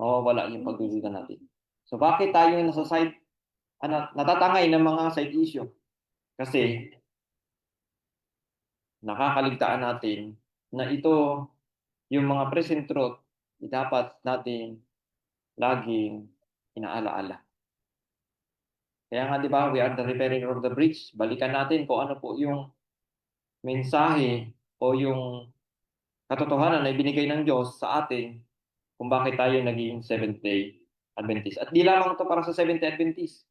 mawawala yung pagdududa natin. So, bakit tayo nasa side, natatangay ng mga side issue? Kasi, nakakaligtaan natin na ito, yung mga present truth, dapat natin laging inaalaala. Kaya nga, di ba, we are the repairer of the breach. Balikan natin kung ano po yung mensahe o yung katotohanan na ibinigay ng Diyos sa atin kung bakit tayo naging Seventh-day Adventist. At di lamang ito para sa Seventh-day Adventist.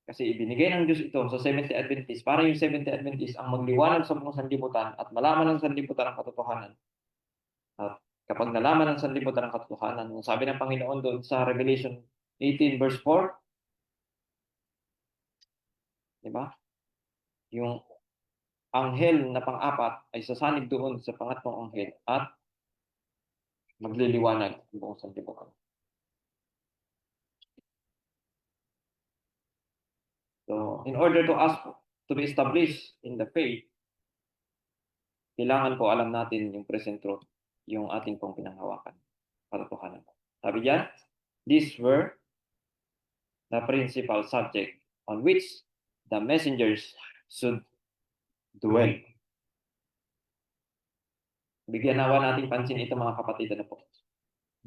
Kasi ibinigay ng Diyos ito sa Seventh-day Adventist para yung Seventh-day Adventist ang magliwanag sa buong sanlibutan at malaman ng sanlibutan ang katotohanan. At kapag nalaman ng sanlibutan ang katotohanan, sabi ng Panginoon doon sa Revelation 18 verse 4, di ba? Yung anghel na pang-apat ay sasanib doon sa pangatlong anghel at magliliwanag ang buong sanlibutan. So, in order to us to be established in the faith, kailangan po alam natin yung present truth, yung ating pong pinanghawakan, katotohanan. Sabi diyan, these were the principal subject on which the messengers should dwell. Bigyan nawa nating pansin ito, mga kapatid na po.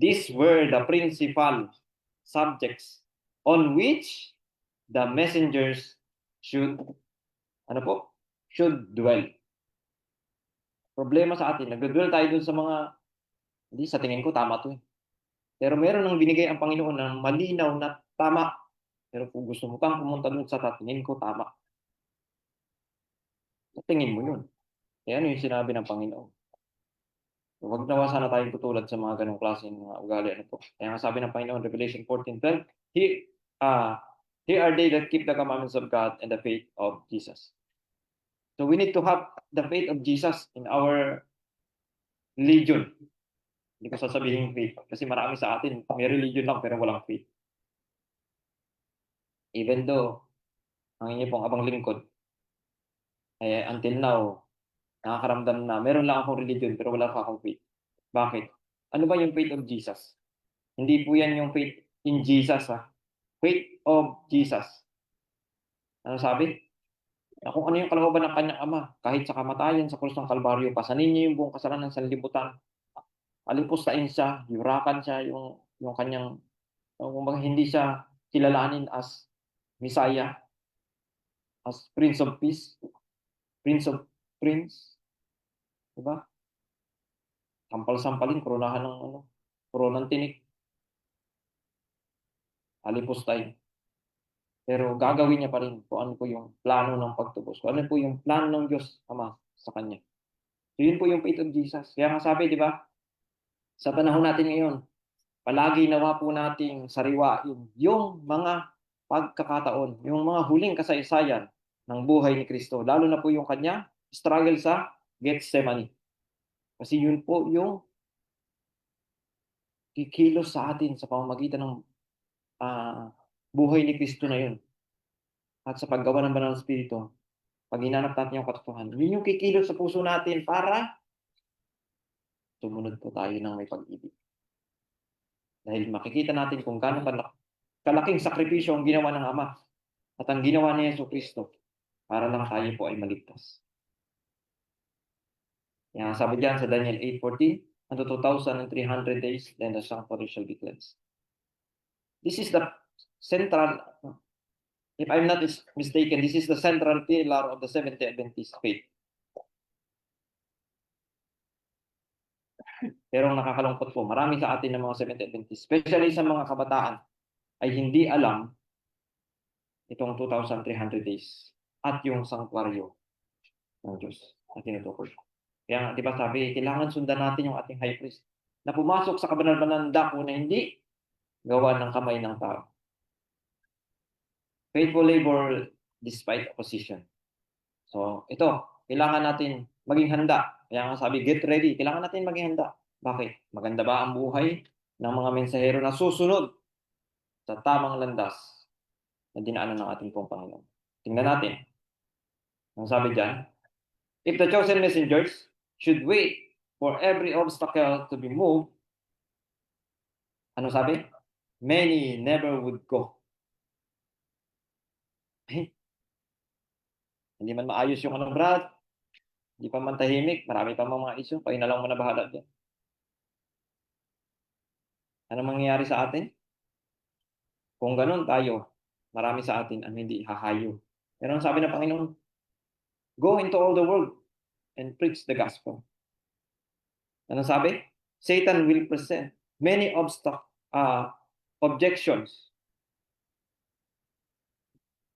These were the principal subjects on which the messengers should dwell. Problema sa atin, nagdudwell tayo dun sa mga, hindi sa tingin ko tama to. Pero meron nang binigay ang Panginoon ng malinaw na tama. Pero kung gusto mo kang pumunta dun sa tingin ko tama, sa tingin mo yun. Kaya ano yung sinabi ng Panginoon? So, wag nawa sana tayong tutulad sa mga ganong klase ng mga ugali. Kaya nga sabi ng Panginoon, Revelation 14:12, Here are they that keep the commandments of God and the faith of Jesus. So we need to have the faith of Jesus in our religion. Hindi ko sasabihin faith kasi marami sa atin may religion lang pero walang faith. Even though ang inyo pong abang lingkod until now nakakaramdam na meron lang akong religion pero wala pa akong faith. Bakit? Ano ba yung faith of Jesus? Hindi po yan yung faith in Jesus, ha? Faith of Jesus. Ano sabi? Na kung ano yung kalooban ng kanyang ama, kahit sa kamatayan sa krus ng Kalbaryo, pasanin niya yung buong kasalanan sa libutan. Alipustahin siya, yurakan siya yung kanyang, hindi siya kilalanin as Messiah, as Prince of Peace, Prince. Diba? Sampal-sampalin, koronahan ng koronang tinik, halipustay. Pero gagawin niya pa rin kung ano po yung plano ng pagtubos. Kung ano po yung plano ng Diyos Ama sa kanya. So yun po yung faith of Jesus. Kaya nga sabi, di ba? Sa panahon natin ngayon, palagi nawa po nating sariwain yung mga pagkakataon, yung mga huling kasaysayan ng buhay ni Kristo. Lalo na po yung kanya struggle sa Gethsemane. Kasi yun po yung kikilos sa atin sa pamamagitan ng buhay ni Kristo na yun. At sa paggawa ng banal na Espiritu, pag hinanap natin yung katotohanan, yun yung kikilos sa puso natin para sumunod po tayo ng may pag-ibig. Dahil makikita natin kung gaano kalaking sakripisyo ang ginawa ng Ama at ang ginawa ni Yesu Kristo para lang tayo po ay maligtas. Yan, sabi diyan sa Daniel 8:14, unto 2,300 days, then the sanctuary shall be cleansed. This is the central, if I'm not mistaken, this is the central pillar of the Seventh-day Adventist faith. Pero ang nakakalungkot po, marami sa atin ng mga Seventh-day Adventist, especially sa mga kabataan, ay hindi alam itong 2,300 days at yung sanctuaryo ng Diyos na tinutukoy. Kaya di ba sabi, kailangan sundan natin yung ating high priest na pumasok sa kabanal-banal na dako na hindi gawa ng kamay ng tao. Faithful labor despite opposition. So, ito, kailangan natin maging handa. Kaya nga sabi, get ready. Kailangan natin maging handa. Bakit? Maganda ba ang buhay ng mga mensahero na susunod sa tamang landas na dinaanan ng ating pong Panginoon? Tingnan natin. Ang sabi dyan, if the chosen messengers should wait for every obstacle to be moved, ano sabi? Many never would go. Hindi man maayos yung brad, hindi pa man tahimik, marami pa mga issue, kayo na lang muna bahala dyan. Ano mangyayari sa atin? Kung ganun tayo, marami sa atin ang hindi hahayo. Pero ang sabi ng Panginoon, go into all the world and preach the gospel. Ano sabi? Satan will present many objections.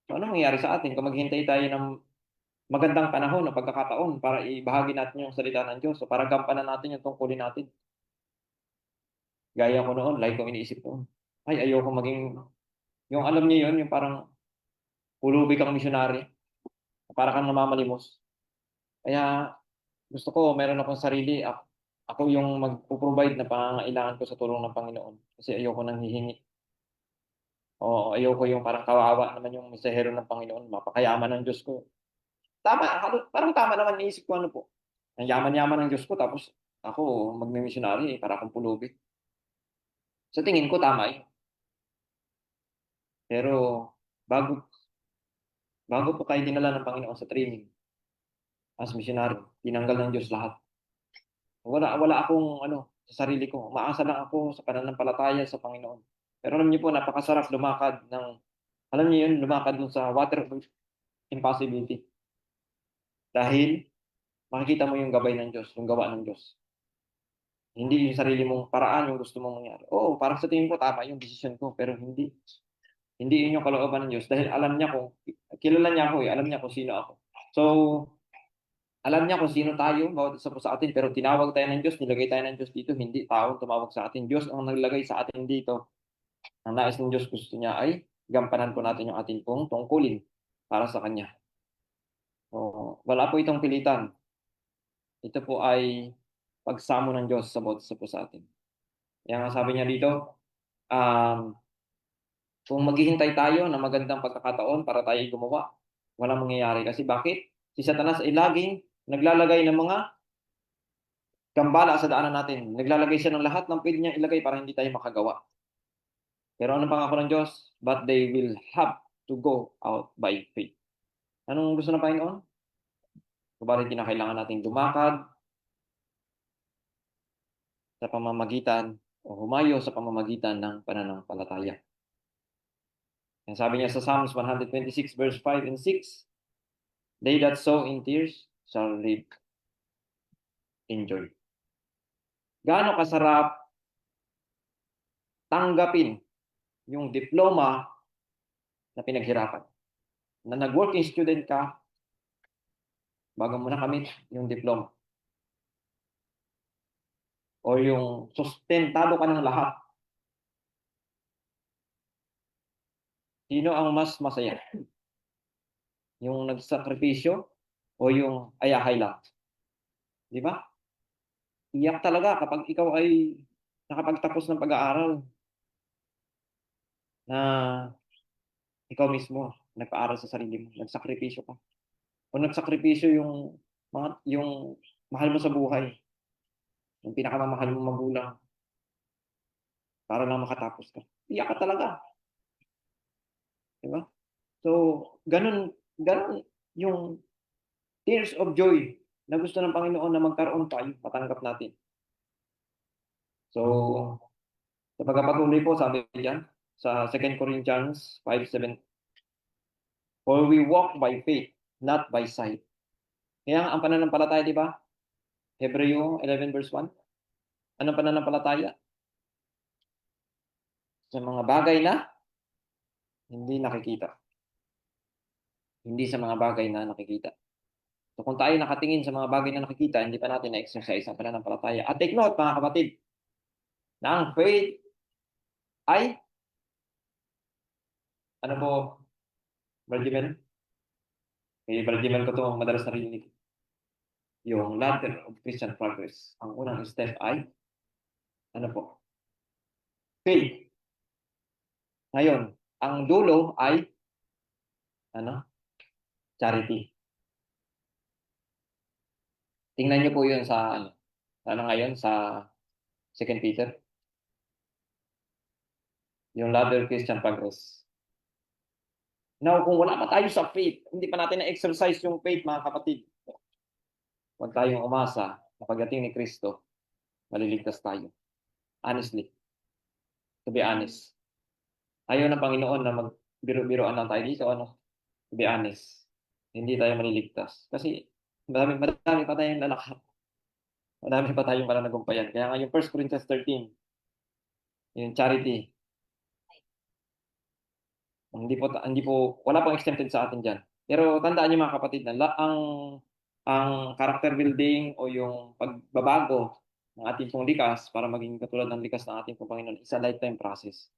So, ano mangyayari sa atin kung maghintay tayo ng magandang panahon o pagkakataon para ibahagi natin yung salita ng Diyos o para gampanan natin yung tungkulin natin? Gaya ko noon, like kong iniisip ko, ay ayoko maging, yung alam niyo yun, yung parang pulubi kang misyonary, para kang namamalimos. Kaya gusto ko, meron akong sarili, ako yung magpo-provide na pangangailangan ko sa tulong ng Panginoon. Kasi ayoko nang hihingi. O ayoko yung parang kawawa naman yung mensahero ng Panginoon, mapakayaman ng Diyos ko. Tama, parang tama naman naisip ko ano po. Ang yaman-yaman ng Diyos ko, tapos ako magmi-missionary para akong pulubi. Sa tingin ko, tama yun. Pero bago po tayo dinala ng Panginoon sa training as missionary, tinanggal ng Diyos lahat. Wala akong sa sarili ko. Umaasa lang ako sa pananampalataya sa Panginoon. Pero alam niyo po, napakasarap lumakad lumakad dun sa water of impossibility. Dahil makikita mo yung gabay ng Diyos, yung gawa ng Diyos. Hindi yung sarili mong paraan yung gusto mong mangyari. Oo, parang sa tingin ko tama yung decision ko, pero hindi yun yung kalooban ng Diyos dahil alam niya kilala niya ako alam niya kung sino ako. So, alam niya kung sino tayo, bawat isa po sa atin, pero tinawag tayo ng Diyos, nilagay tayo ng Diyos dito, hindi tao tumawag sa atin. Diyos ang naglagay sa atin dito. Ang nais ng Diyos gusto niya ay gampanan po natin yung ating pong tungkulin para sa Kanya. So, wala po itong pilitan. Ito po ay pagsamo ng Diyos sa bawat isa po sa atin. Kaya nga sabi niya dito, kung maghihintay tayo ng magandang pagkakataon para tayo gumawa, walang mangyayari. Kasi bakit? Si Satanas ay laging naglalagay ng mga gambala sa daanan natin. Naglalagay siya ng lahat ng pwede niya ilagay para hindi tayo makagawa. Pero anong pangako ng Diyos? But they will have to go out by faith. Anong gusto ng Panginoon? Kubalit kinakailangan natin lumakad sa pamamagitan o humayo sa pamamagitan ng pananampalataya. Ang sabi niya sa Psalms 126 verse 5 and 6, they that sow in tears shall reap enjoy. Gaano kasarap tanggapin yung diploma na pinaghirapan. Na nag-working student ka, bago mo nakamit yung diploma. O yung sustentado ka ng lahat. Sino ang mas masaya? Yung nagsakripisyo o yung ayahay lang? Di ba? Iyak talaga kapag ikaw ay nakapagtapos ng pag-aaral na ikaw mismo nagpaaral sa sarili mo, nagsakripisyo ka. O nagsakripisyo yung mahal mo sa buhay, yung pinakamamahal mong magulang para lang makatapos ka. Iyak ka talaga. Di ba? So, ganun yung tears of joy na gusto ng Panginoon na magkaroon tayo, matanggap natin. So, sa pagpapatuloy po, sabi diyan sa 2 Corinthians 5:7, for we walk by faith, not by sight. Kaya ang pananampalataya, di ba? Hebreo 11 verse 1. Anong pananampalataya? Sa mga bagay na hindi nakikita. Hindi sa mga bagay na nakikita. So kung tayo nakatingin sa mga bagay na nakikita, hindi pa natin na-exercise ang pananampalataya. At take note, mga kapatid, na ang faith ay, ano po, Brad? Brad ko ito madalas narinig. Yung ladder of Christian progress. Ang unang step ay, ano po, faith. Ngayon, ang dulo ay, ano, charity. Tingnan niyo po yun sa, ngayon, sa 2 Peter. Yung ladder of Christian progress. Now, kung wala pa tayo sa faith, hindi pa natin na-exercise yung faith, mga kapatid, huwag tayong umasa na pagdating ni Kristo, maliligtas tayo. Honestly. To be honest. Ayaw ng Panginoon na magbiro-biroan lang tayo dito, ano? To be honest. Hindi tayo maliligtas. Kasi marami pa tayong lalakad. Marami pa tayong pananagumpayan. Kaya nga yung 1 Corinthians 13, yung charity, wala pang exempted sa atin dyan. Pero tandaan niyo, mga kapatid, na ang character building o yung pagbabago ng ating pong likas para maging katulad ng likas ng ating pong Panginoon is a lifetime process.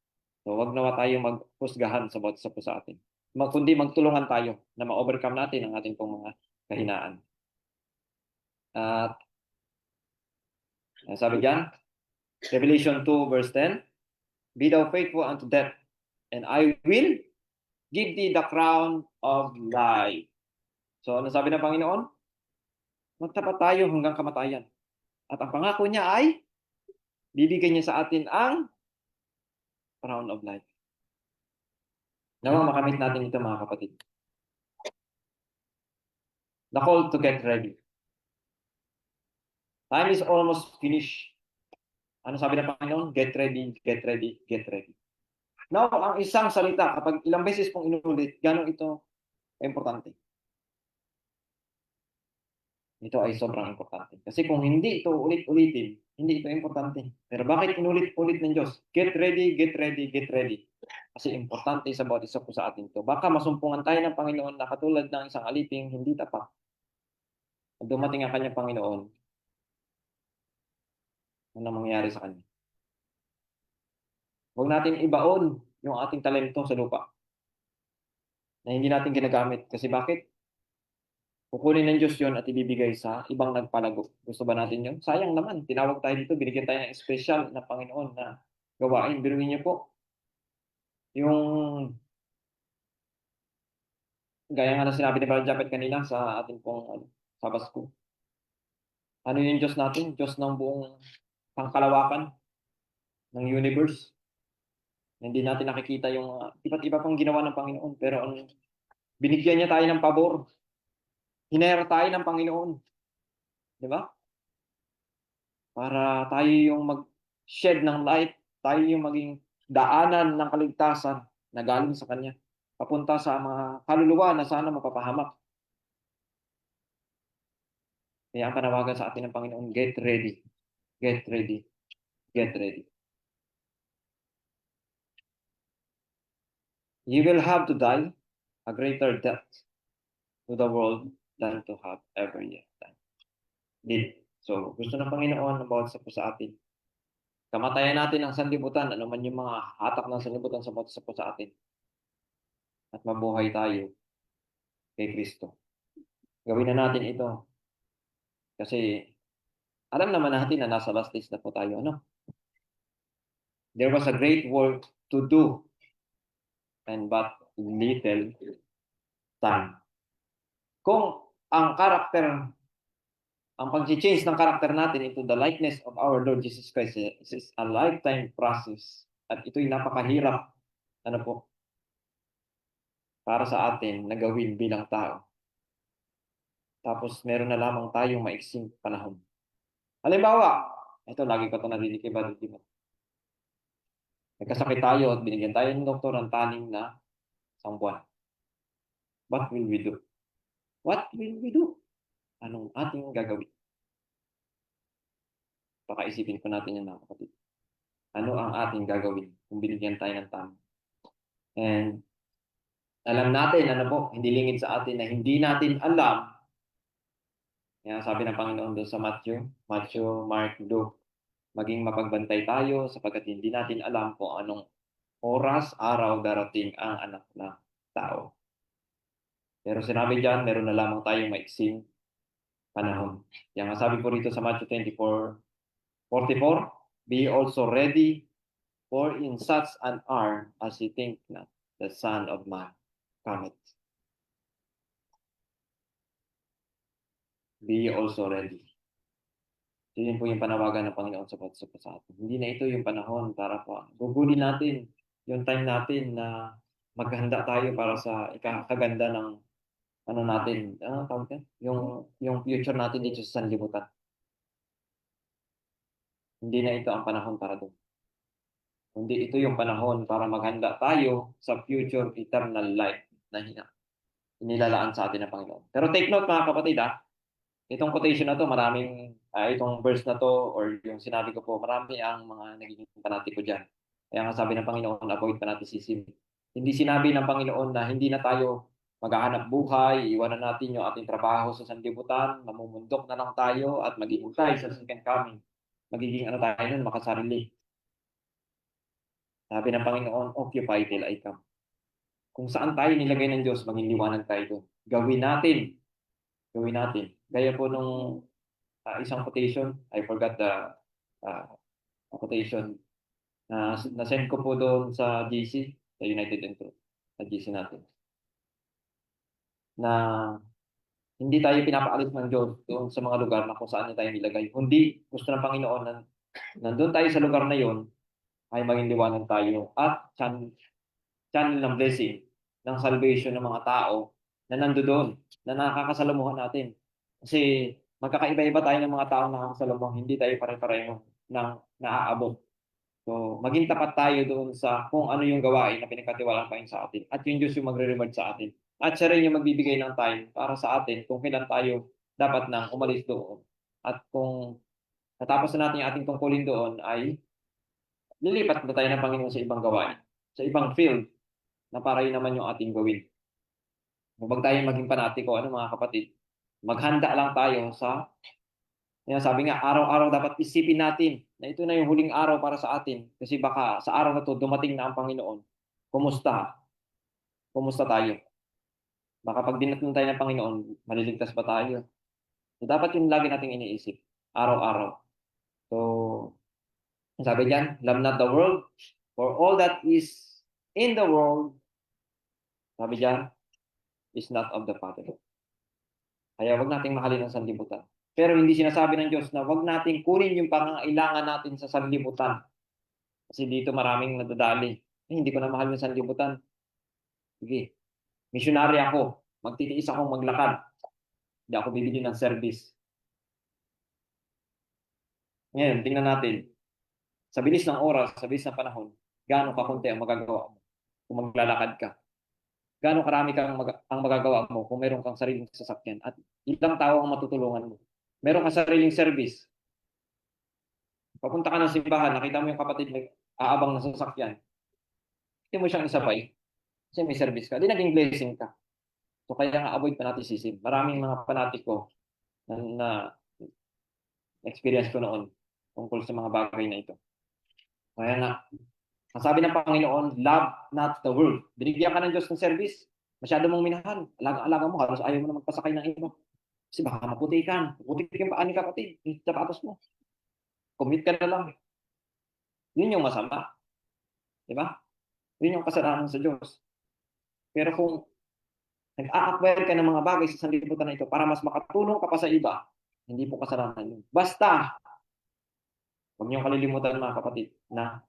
So wag nawa tayo maghusgahan sa bawat isa po sa atin. Kundi magtulungan tayo na ma-overcome natin ang ating pong mga kahinaan. At sabi diyan, Revelation 2 verse 10, be thou faithful unto death, and I will give thee the crown of life. So, ano sabi ng Panginoon? Magtapat tayo hanggang kamatayan. At ang pangako niya ay, bibigyan niya sa atin ang crown of life. Nawa makamit natin ito, mga kapatid. The call to get ready. Time is almost finished. Ano sabi ng Panginoon? Get ready, get ready, get ready. Now, ang isang salita, kapag ilang beses pong inulit, gano'n ito importante. Ito ay sobrang importante. Kasi kung hindi ito ulit-ulitin, hindi ito importante. Pero bakit inulit-ulit ng Diyos? Get ready, get ready, get ready. Kasi importante sa bawat isa po sa atin ito. Baka masumpungan tayo ng Panginoon na katulad ng isang aliping hindi tapat. At dumating ang kanyang Panginoon, ano mangyayari sa kanya? Huwag natin ibaon yung ating talento sa lupa na hindi natin ginagamit. Kasi bakit? Kukunin ng Diyos yun at ibibigay sa ibang nagpalago. Gusto ba natin yun? Sayang naman. Tinawag tayo dito, binigyan tayo ng special na Panginoon na gawain. Biruin niyo po. Yung gaya nga na sinabi ni Brad Japet kanina sa ating pong Sabbath School. Ano yung Diyos natin? Diyos ng buong pangkalawakan ng universe. Hindi natin nakikita yung iba't iba pang ginawa ng Panginoon. Pero binigyan niya tayo ng pabor. Hinayar tayo ng Panginoon. Di ba? Para tayo yung mag-shed ng light, tayo yung maging daanan ng kaligtasan na galing sa Kanya. Papunta sa mga kaluluwa na sana mapapahamak. Kaya ang panawagan sa atin ng Panginoon, get ready, get ready, get ready. You will have to die a greater death to the world than to have ever yet did. So, gusto ng Panginoon na bawat isa po sa atin. Kamatayan natin ang sanlibutan, ano man yung mga hatak ng sanlibutan sa bawat isa po sa atin. At mabuhay tayo kay Kristo. Gawin na natin ito. Kasi alam naman natin na nasa last days na po tayo. Ano? There was a great work to do and but little time. Kung ang karakter, ang pag-change ng karakter natin into the likeness of our Lord Jesus Christ is a lifetime process. At ito'y napakahirap, ano po, para sa atin na gawin bilang tao. Tapos meron na lamang tayong maiksing panahon. Halimbawa, ito lagi ko ito narinig kay Brother Timo. Nagkasakit tayo at binigyan tayo ng doktor ng taning na 1 buwan. What will we do? What will we do? Anong ating gagawin? Pakaisipin po natin yan, mga kapatid. Ano ang ating gagawin kung binigyan tayo ng taning? And alam natin, ano po, hindi lingid sa atin na hindi natin alam. Kaya sabi ng Panginoon doon sa Matthew, Mark, Luke, maging mapagbantay tayo sapagkat hindi natin alam kung anong oras, araw darating ang anak ng tao. Pero sinabi diyan, meron na lamang tayong maiksing panahon. Kaya nga sabi po rito sa Matthew 24:44, be also ready, for in such an hour as ye think not, the Son of Man cometh. Be also ready. So yun po yung panawagan ng Panginoon sa atin. Hindi na ito yung panahon para po gugulin natin yung time natin na maghanda tayo para sa ikakaganda ng ano natin, yung future natin dito sa sanlibutan. Hindi na ito ang panahon para doon. Hindi ito yung panahon para maghanda tayo sa future eternal life na inilalaan sa atin ng Panginoon. Pero take note mga kapatid, itong quotation na to, maraming, itong verse na to, or yung sinabi ko po, marami ang mga nagiging panatiko dyan. Kaya nga sabi ng Panginoon, avoid fanaticism. Hindi sinabi ng Panginoon na hindi na tayo maghahanap buhay, iwanan natin yung ating trabaho sa sanlibutan, mamumundok na lang tayo at maghihintay sa second coming. Magiging ano tayo nun, makasarili. Sabi ng Panginoon, occupy till I come. Kung saan tayo nilagay ng Diyos, maging liwanag tayo doon. Gawin natin. Gaya po nung isang quotation, I forgot the quotation, na-send ko po doon sa GC, sa United Intro, sa GC natin. Na hindi tayo pinapaalis ng Diyos doon sa mga lugar na kung saan tayo nilagay. Kundi gusto ng Panginoon na nandun tayo sa lugar na yon ay maging liwanag tayo at channel ng blessing, ng salvation ng mga tao na nandoon, na nakakasalamuhan natin. Kasi magkakaiba-iba tayo ng mga tao na nakakasalamuhan, hindi tayo pare-pareho ng naaabot. So, maging tapat tayo doon sa kung ano yung gawain na pinagkatiwalaan pa sa atin. At yung Diyos yung magre-reward sa atin. At siya rin yung magbibigay ng time para sa atin kung kailan tayo dapat nang umalis doon. At kung natapos na natin yung ating tungkulin doon ay lilipat na tayo ng Panginoon sa ibang gawain, sa ibang field na para yun naman yung ating gawin. Huwag tayo maging panatiko, mga kapatid. Maghanda lang tayo sa, sabi nga, araw-araw dapat isipin natin na ito na yung huling araw para sa atin. Kasi baka sa araw na to dumating na ang Panginoon. Kumusta? Kumusta tayo? Baka pag dinatnan tayo ng Panginoon, maliligtas ba tayo? So, dapat yung lagi nating iniisip, araw-araw. So, sabi diyan, love not the world, for all that is in the world, sabi diyan, is not of the Father. Kaya wag nating mahalin ang sanlibutan. Pero hindi sinasabi ng Diyos na wag nating kunin yung pangangailangan natin sa sanlibutan. Kasi dito maraming nadadali. Hindi ko na mahal yung sanlibutan. Sige, missionary ako. Magtitiis akong maglakad. Hindi ako bibili ng service. Ngayon, tingnan natin. Sa bilis ng oras, sa bilis ng panahon, gaano kakunti ang magagawa mo kung maglalakad ka? Gaano karami ang magagawa mo kung meron kang sariling sasakyan? At ilang tao ang matutulungan mo? meron ka sariling service. Papunta ka ng simbahan, nakita mo yung kapatid may aabang na sasakyan. Hindi mo siyang isabay. Kasi may service ka. Di naging blessing ka. So kaya nga avoid fanaticism. Maraming mga fanatiko na experience ko noon tungkol sa mga bagay na ito. Kaya nga, ang sabi ng Panginoon, love not the world. Binigyan ka ng Diyos ng service, masyado mong minahal. Alaga mo, halos ayaw mo na magpasakay ng iba. Kasi baka maputikan. Putik yung paan ni kapatid, yung sapatos mo. Commit ka na lang. Yun yung masama. Di ba? Yun yung kasalanan sa Diyos. Pero kung nag-a-acquire ka ng mga bagay sa sanlibutan na ito para mas makatulong ka pa sa iba, hindi po kasalanan yun. Basta, huwag niyong kalilimutan mga kapatid na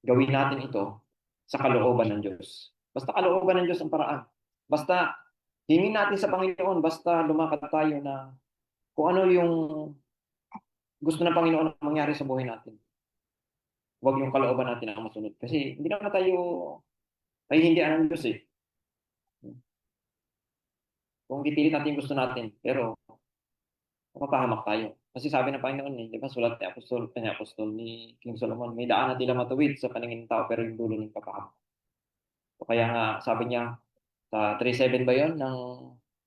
gawin natin ito sa kalooban ng Diyos. Basta kalooban ng Diyos ang paraan. Basta hingin natin sa Panginoon, basta lumakad tayo na kung ano yung gusto ng Panginoon na mangyari sa buhay natin. Huwag yung kalooban natin ang masunod. Kasi hindi naman tayo ay hindi ang Diyos eh. Kung ipilit natin yung gusto natin, pero mapapahamak tayo. Kasi sabi ng Panginoon eh, di ba sulat ni Apostol ni King Solomon, may daan na tila matuwid sa paningin ng tao, pero yung dulo ng papahamak. So, kaya nga, sabi niya, sa 3:7 ba yun ng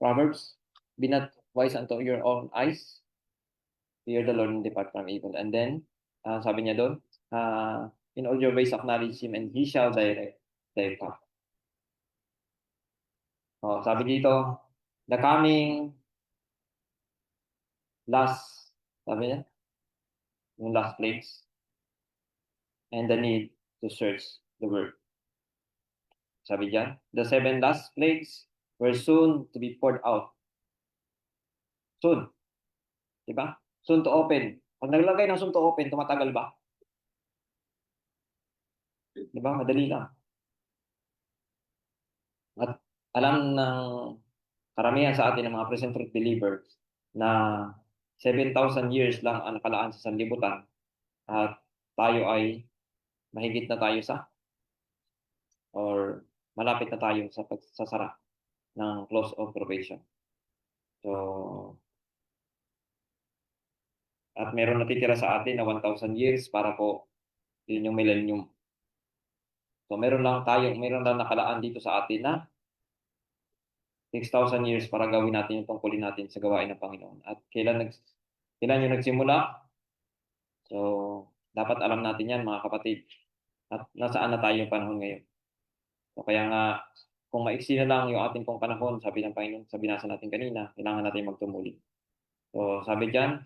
Proverbs? Be not wise unto your own eyes. Fear the Lord and depart from evil. And then, sabi niya doon, in all your ways acknowledge Him and He shall direct thy path. Sabi dito, the coming last, sabi niya, yung last plagues, and the need to search the word. Sabi diyan, the 7 last plagues were soon to be poured out. Soon. Diba? Soon to open. Pag naglagay ng soon to open, tumatagal ba? Diba? Madali lang. At alam ng karamihan sa atin ng mga present truth believers na 7,000 years lang ang nakalaan sa sanlibutan at tayo ay mahigit na tayo sa or malapit na tayo sa pagsasara ng close of probation. So, at meron natitira sa atin na 1,000 years para po yun yung millennium. So, meron lang nakalaan dito sa atin na 6,000 years para gawin natin yung tungkulin natin sa gawain ng Panginoon. At kailan yung nagsimula? So, dapat alam natin yan mga kapatid. At nasaan na tayo yung panahon ngayon. So, kaya nga, kung maiksi na lang yung ating pong panahon, sabi ng Panginoon, sa binasa natin kanina, kailangan natin magtumuli. So, sabi dyan,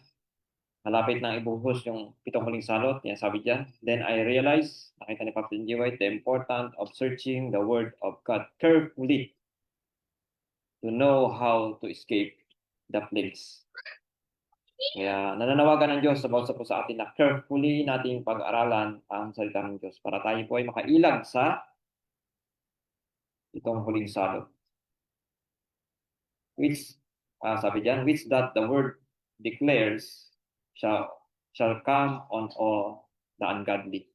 malapit na ibuhos yung 7 huling salot. Yan sabi dyan. Then I realized, nakita ni Captain G. White, the importance of searching the Word of God carefully to know how to escape the plagues. Kaya nananawagan ng Diyos about sa atin na carefully nating pag-aralan ang salita ng Diyos para tayo po ay makailag sa itong huling salot. Which, sabi dyan, which that the Word declares shall come on all the ungodly,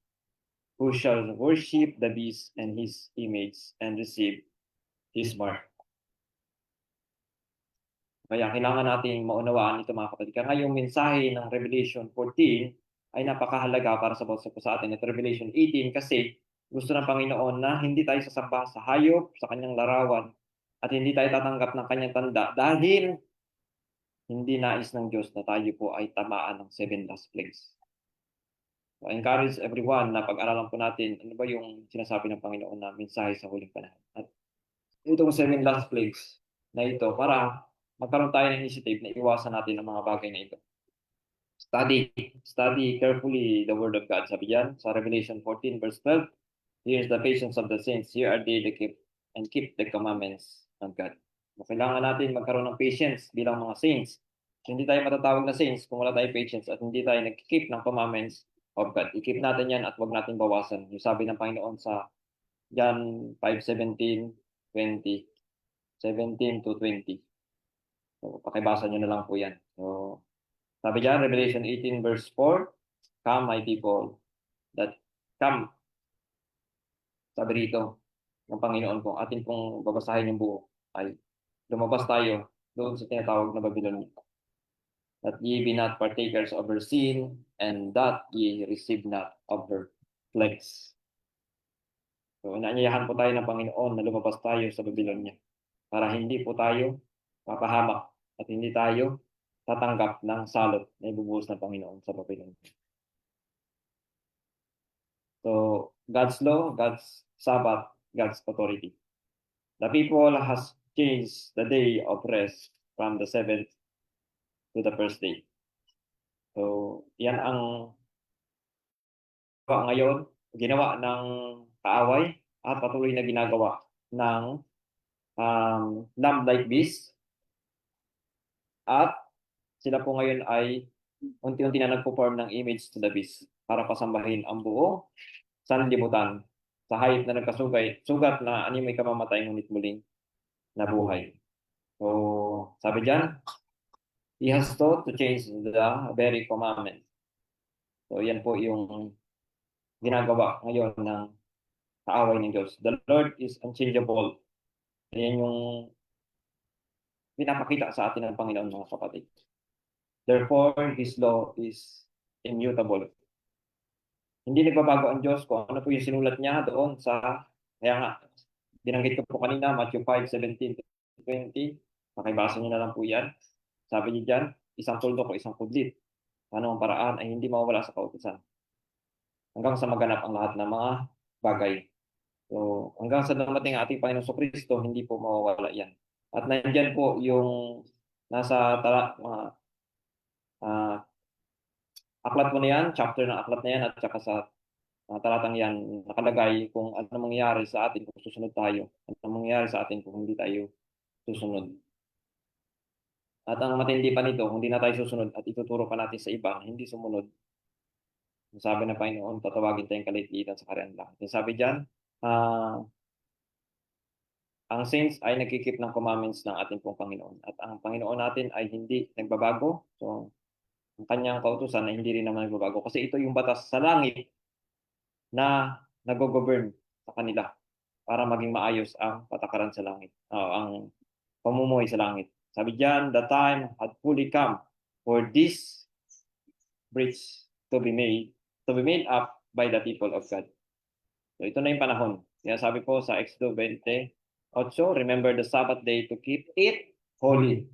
who shall worship the beast and his image and receive his mark. Kaya kailangan natin maunawaan ito mga kapatid. Kaya yung mensahe ng Revelation 14 ay napakahalaga para sa atin at Revelation 18 kasi gusto ng Panginoon na hindi tayo sasamba sa hayop, sa kanyang larawan at hindi tayo tatanggap ng kanyang tanda dahil hindi nais ng Diyos na tayo po ay tamaan ng 7 last plagues. So, I encourage everyone na pag-aralan po natin ano ba yung sinasabi ng Panginoon na mensahe sa huling panahon. At itong 7 last plagues na ito para magkaroon tayo ng initiative na iwasan natin ang mga bagay na ito. Study carefully the Word of God. Sabi diyan sa Revelation 14 verse 12, here's the patience of the saints. Here are they that keep the commandments of God. Kailangan natin magkaroon ng patience bilang mga saints. Hindi tayo matatawag na saints kung wala tayong patience at hindi tayo nag-keep ng commandments of God. I-keep natin yan at wag natin bawasan. Yung sabi ng Panginoon sa John 5:17, 20, 17 to 20. So, pakibasa nyo na lang po yan. So, sabi dyan, Revelation 18 verse 4, come my people that come. Sabi rito ng Panginoon kung atin pong babasahin yung buo ay lumabas tayo doon sa tinatawag na Babylonia. that ye be not partakers of her sin, and that ye receive not of her plagues. So, inaanyayahan po tayo ng Panginoon na lumabas tayo sa Babylonia para hindi po tayo mapahamak at hindi tayo tatanggap ng salot na ibubuhos ng Panginoon sa Babylonia. So, God's law, God's Sabbath, God's authority. The people has changed the day of rest from the seventh to the first day. So, yan ang ngayon, ginawa ng kaaway at patuloy na ginagawa ng lamb-like beast. At sila po ngayon ay unti-unti na nagpo-form ng image to the beast para pasambahin ang buong sanlibutan sa hayop na sugat na animoy kamamatay ngunit muling nabuhay. So, sabi diyan, he has taught to change the very commandment. So, yan po yung ginagawa ngayon ng kaaway ng Diyos. The Lord is unchangeable. Yan yung pinapakita sa atin ng Panginoon, mga kapatid. Therefore, His law is immutable. Hindi nagbabago ang Diyos kung ano po yung sinulat niya doon sa, kaya nga, binanggit ko po kanina, Matthew 5:17-20, pakibasa niyo na lang po yan. Sabi niyo dyan, isang tuldok o isang kudlit. Anong paraan ay hindi mawawala sa kautusan. Hanggang sa maganap ang lahat ng mga bagay. So, hanggang sa dumating ang ating Panginoon Kristo, hindi po mawawala yan. At nandiyan po yung nasa aklat mo na yan, chapter ng aklat na yan, at saka sa talatang yan, nakalagay kung ano mangyayari sa atin kung susunod tayo. Ano mangyayari sa atin kung hindi tayo susunod. At ang matindi pa nito, kung hindi na tayo susunod at ituturo pa natin sa iba, hindi sumunod. Sabi ng Panginoon, tatawagin tayong kalit-litan sa kariyan lang. Sabi dyan, ang saints ay nagkikip ng commandments ng ating pong Panginoon. At ang Panginoon natin ay hindi nagbabago. So, ang kanyang kautusan ay hindi rin naman nagbabago. Kasi ito yung batas sa langit na nag-govern sa kanila para maging maayos ang patakaran sa langit. Ang pamumuhay sa langit. Sabi diyan, the time had fully come for this breach to be made up by the people of God. So ito na yung panahon. Kaya sabi po sa Exodus 20:8, remember the Sabbath day to keep it holy.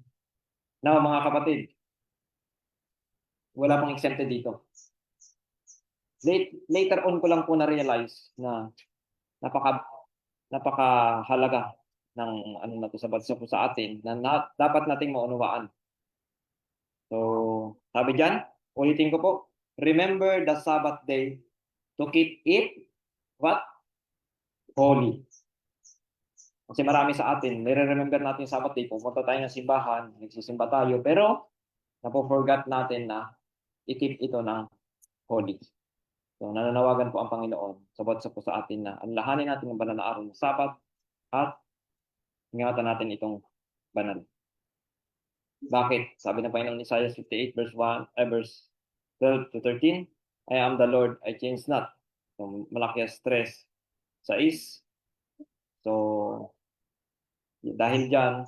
Now, mga kapatid, wala pang exempted dito. Later on ko lang po na-realize na napakahalaga ng ano na to sa bansa po sa atin na dapat nating maunawaan. So, sabi diyan, ulitin ko po, remember the Sabbath day to keep it what? Holy. Kasi marami sa atin, nire-remember natin yung Sabbath day, pumunta tayo ng simbahan, nagsisimba tayo, pero napo-forgot natin na i-keep ito ng holy. So, nananawagan po ang Panginoon sa po sa atin na alalahanin natin ang banal na araw ng Sabat at ingatan natin itong banal. Bakit? Sabi ng Panginoon Isaiah 58 verse 12-13, I am the Lord, I change not. So, malaki ang stress sa is. So, dahil dyan,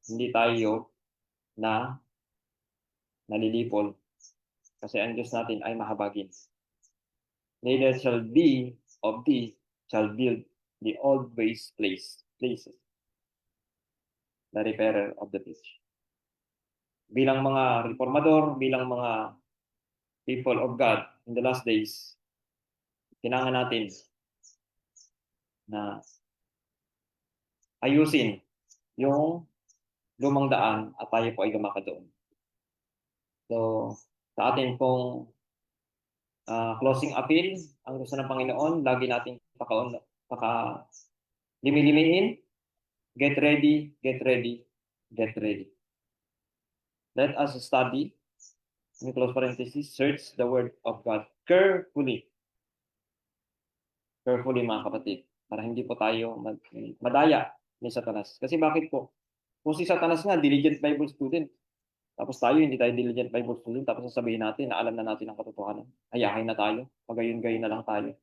hindi tayo na nalilipol kasi ang Diyos natin ay mahabagin. Neither shall be of thee shall build the old waste places, the repairer of the breach. Bilang mga reformador, bilang mga people of God in the last days, kailangan natin na ayusin yung lumang daan at tayo po ay lumakad doon. So, sa atin pong closing appeal, ang gusto ng Panginoon, lagi natin limi-limiin, get ready, get ready, get ready. Let us study, in close parenthesis, search the word of God carefully. Carefully, mga kapatid, para hindi po tayo madaya ni Satanas. Kasi bakit po? Kung si Satanas nga, diligent Bible student, tapos tayo, hindi tayo diligent Bible student, tapos sasabihin natin na alam na natin ang katotohanan. Ayahin na tayo, magayon-gayon na lang tayo.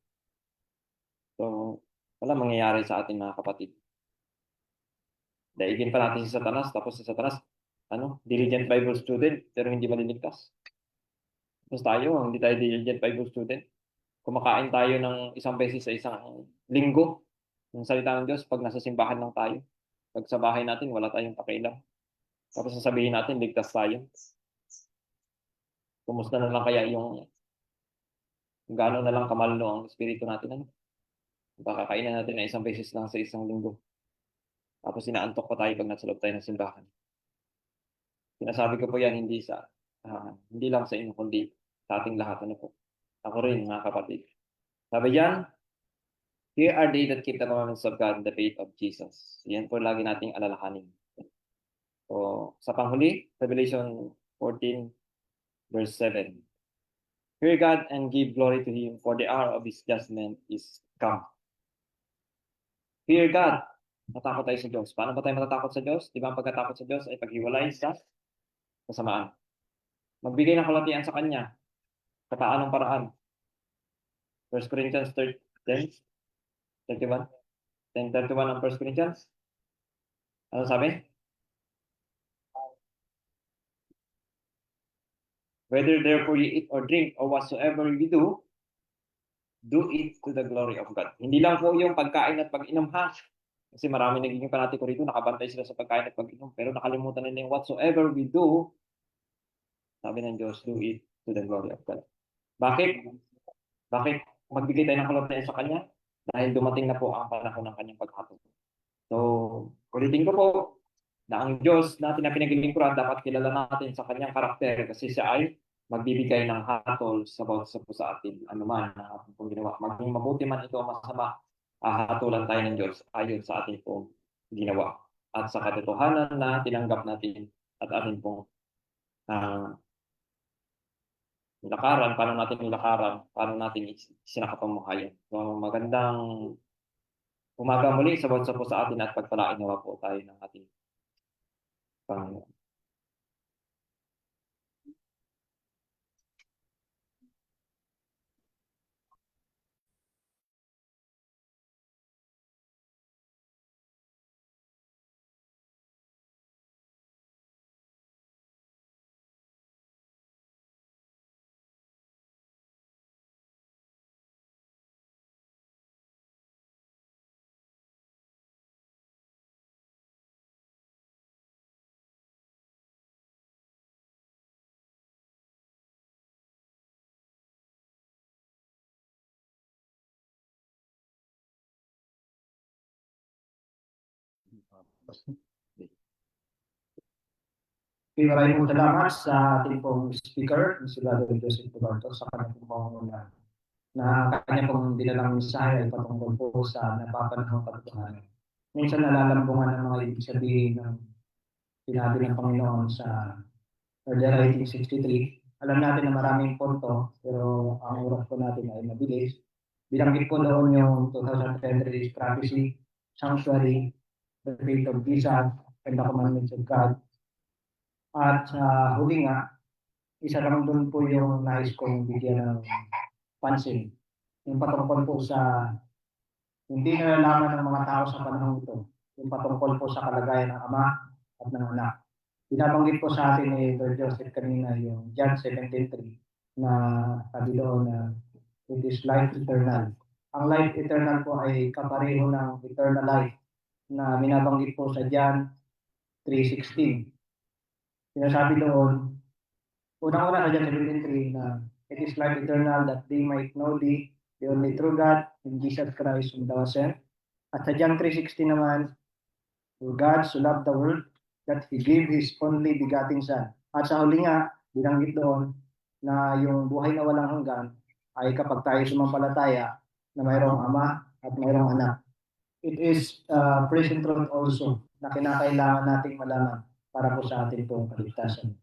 So, wala mangyayari sa atin, mga kapatid. Daigin pa natin si Satanas, tapos si Satanas, diligent Bible student pero hindi maliligtas. Tapos tayo, hindi tayo diligent Bible student. Kumakain tayo ng isang beses sa isang linggo ng salita ng Diyos pag nasa simbahan lang tayo. Pag sa bahay natin, wala tayong pakialam. Tapos sasabihin natin, ligtas tayo. Kumusta na lang kaya yung gano'n na lang kamalno ang espiritu natin, Baka kainan natin na isang beses lang sa isang linggo. Tapos inaantok pa tayo pag nasa loob tayo ng simbahan. Sinasabi ko po yan hindi lang sa inyo, kundi sa ating lahat. Po. Ako rin, mga kapatid. Sabi diyan, here are they that keep the commandments of God and the faith of Jesus. Yan po lagi nating alalahanin. So, sa panghuli, Revelation 14, verse 7. Fear God and give glory to Him, for the hour of His judgment is come. Fear God. Matakot tayo sa Diyos. Paano ba tayo matatakot sa Diyos? Di ba ang pagkatakot sa Diyos ay paghiwalay sa kasamaan. Magbigay ng kalatian sa Kanya. Kataan ng paraan. 1 Corinthians 10, 31. 10:31 ng 1 Corinthians. Ano sabi? Whether therefore you eat or drink or whatsoever you do it to the glory of God. Hindi lang po yung pagkain at pag-inom, Kasi marami nagiging panatiko rito, nakabantay sila sa pagkain at pag-inom, pero nakalimutan nila yung whatsoever we do, sabi ng Diyos, do it to the glory of God. Bakit? Bakit magbigay tayo ng kalatian sa Kanya? Dahil dumating na po ang panahon ng Kanyang paghatol. So, ulitin ko po, na ang Diyos natin na pinaglilingkuran, dapat kilala natin sa Kanyang karakter kasi siya ay magbibigay ng hatol sa bawat isa po sa atin, anuman na ating pong ginawa. Maging mabuti man ito o masama, hatulan tayo ng Diyos ayon sa ating pong ginawa. At sa katotohanan na tinanggap natin at ating pong nilakaran, paano natin isinakapamuhayan. So, magandang umaga muli sa bawat isa po sa atin at pagpalain nawa po tayo ng ating Panginoon. Okay, maraming pong salamat sa ating pong speaker, si Brother Joseph Tubarto, sa kanyang pong na kanya pong dinalang mensahe ay patungkol po sa napapanahong katotohanan. Minsan nalalambungan ng mga ibig sabihin ng sinabi ng Panginoon sa earlier writing 63. Alam natin na maraming punto, pero ang oras po natin ay mabilis. Binanggit po doon yung 2010 Release Prophecy, Sanctuary, the faith of Jesus, and the commandments of God. At huli nga, isa lang doon po yung nais kong bigyan ng pansin. Yung patungkol po sa hindi nalalaman ng mga tao sa panahon ito. Yung patungkol po sa kalagayan ng Ama at ng Anak. Binabanggit po sa atin ni Lord Joseph kanina yung John 17:3 na sabi doon na it is life eternal. Ang life eternal po ay kapareho ng eternal life na binabanggit po sa John 3:16. Sinasabi doon, unang-una sa John 17:3 na it is life eternal that they might know thee, the only true God, in Jesus Christ whom thou hast sent. At sa John 3:16 naman, for God so loved the world that He gave His only begotten Son. At sa huli nga, binanggit doon na yung buhay na walang hanggan ay kapag tayo sumampalataya na mayroong Ama at mayroong Anak. It is present truth also na kinakailangan nating malaman para po sa ating pong kaligtasan.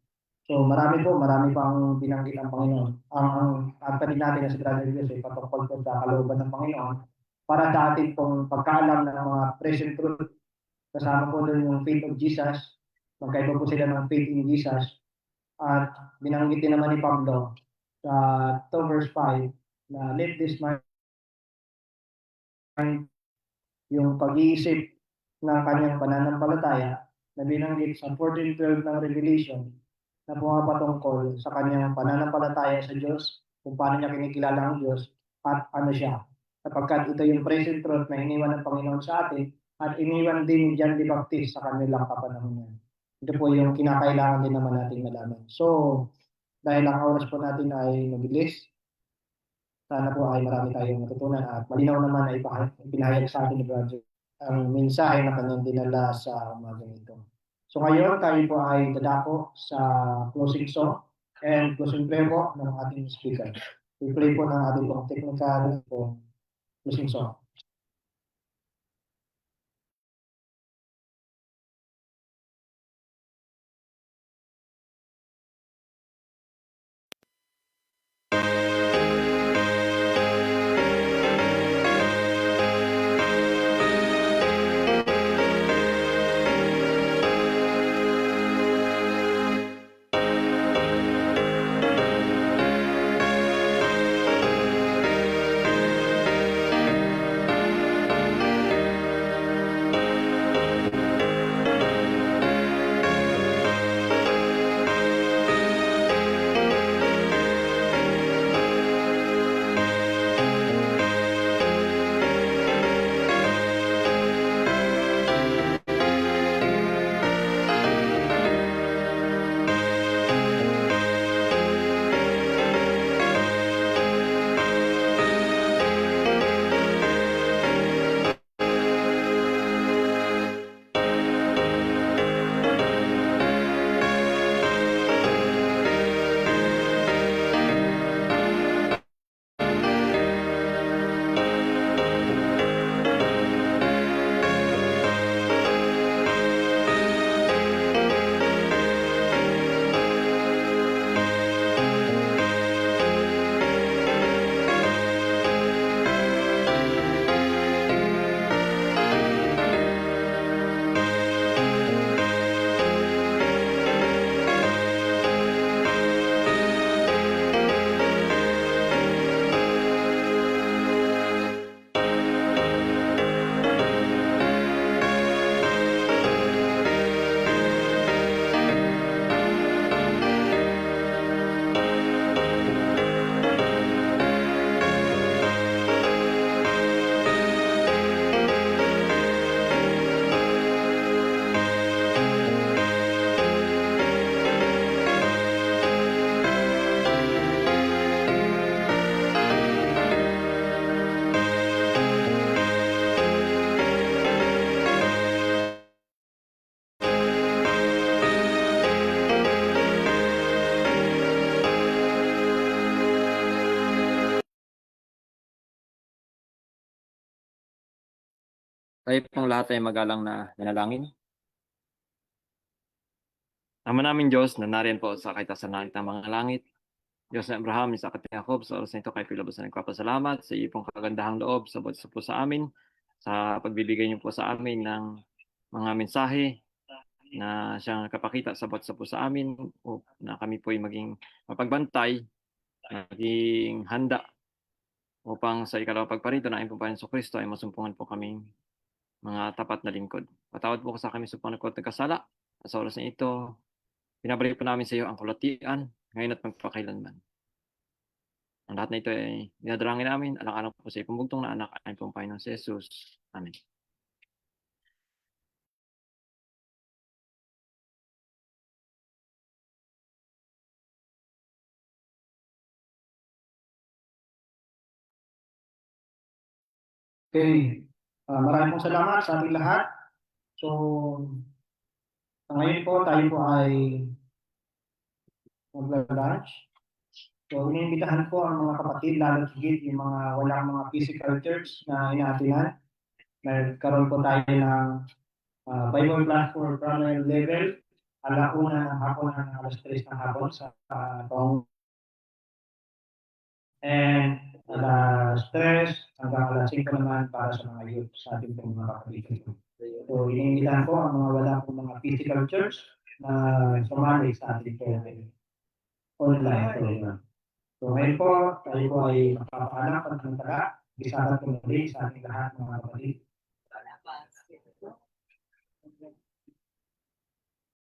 So marami pang binanggit ang Panginoon. Ang panig natin na si Brother Joseph ay patungkol po sa kalooban ng Panginoon para sa ating pong pagkaalam ng mga present truth. Kasama po doon yung faith of Jesus. Magkaiba po sila ng faith in Jesus. At binanggit din naman ni Pablo sa 2 verse 5 na let this mind yung pag-iisip ng kanyang pananampalataya na binanggit sa 14:12 ng Revelation na pumapatungkol sa kanyang pananampalataya sa Diyos, kung paano niya kinikilala ang Diyos, at ano siya. Sapagkat ito yung present truth na iniwan ng Panginoon sa atin at iniwan din ni John the Baptist sa kanilang kapanahonan. Ito po yung kinakailangan din naman natin malaman. So, dahil ang oras po natin ay mabilis, sana po ay marami tayong natutunan at malinaw naman na ipinahayag sa atin ni Brother ang mensahe na kanyang dinala sa umagang ito. So ngayon tayo po ay dadako sa closing song and closing prayer po ng ating speaker. I-play po ng ating pong technical po closing song. Tayo pong lahat ay magalang na manalangin. Ama namin Diyos na nariyan po sa kaitasan langit ng mga langit. Diyos na Abraham, Isaac at Jacob, sa oras na ito kay Pilabos na nagpapasalamat sa iyo pong kagandahang loob sa bawat isa po sa amin, sa pagbibigay niyo po sa amin ng mga mensahe na siyang kapakita sa bawat isa po sa amin na kami po ay maging mapagbantay, maging handa upang sa ikalawang pagparito ng ating Panginoon sa Kristo ay masumpungan po kaming mga tapat na lingkod. Patawad po sa kami sa pangkot nagkasala. At sa oras na ito, pinabalik po namin sa iyo ang kalutian ngayon at magpakailanman. Ang lahat na ito ay dinadalangin namin, alang-alang po sa ipambugtong na anak ay pong Panginoon si Jesus. Amen. Okay. Maraming pong salamat sa ating lahat. So, ngayon po tayo po ay mag-lunch. So, iniimbitahan ko ang mga kapatid, lalo higit yung mga walang mga physical church na inaatinan. Nagkaroon po tayo ng Bible class for primary level, alauna ng hapon hanggang alas 3 ng hapon sa and alas 3 hanggang alas 5 naman para sa mga youth sa ating mga kapatid. So, iniimbitahan ko ang mga walang po mga physical church na sumali sa ating online. So ngayon po, tayo po ay makapaalam pansamantala. Isabat ko muli sa ating lahat mga kapatid.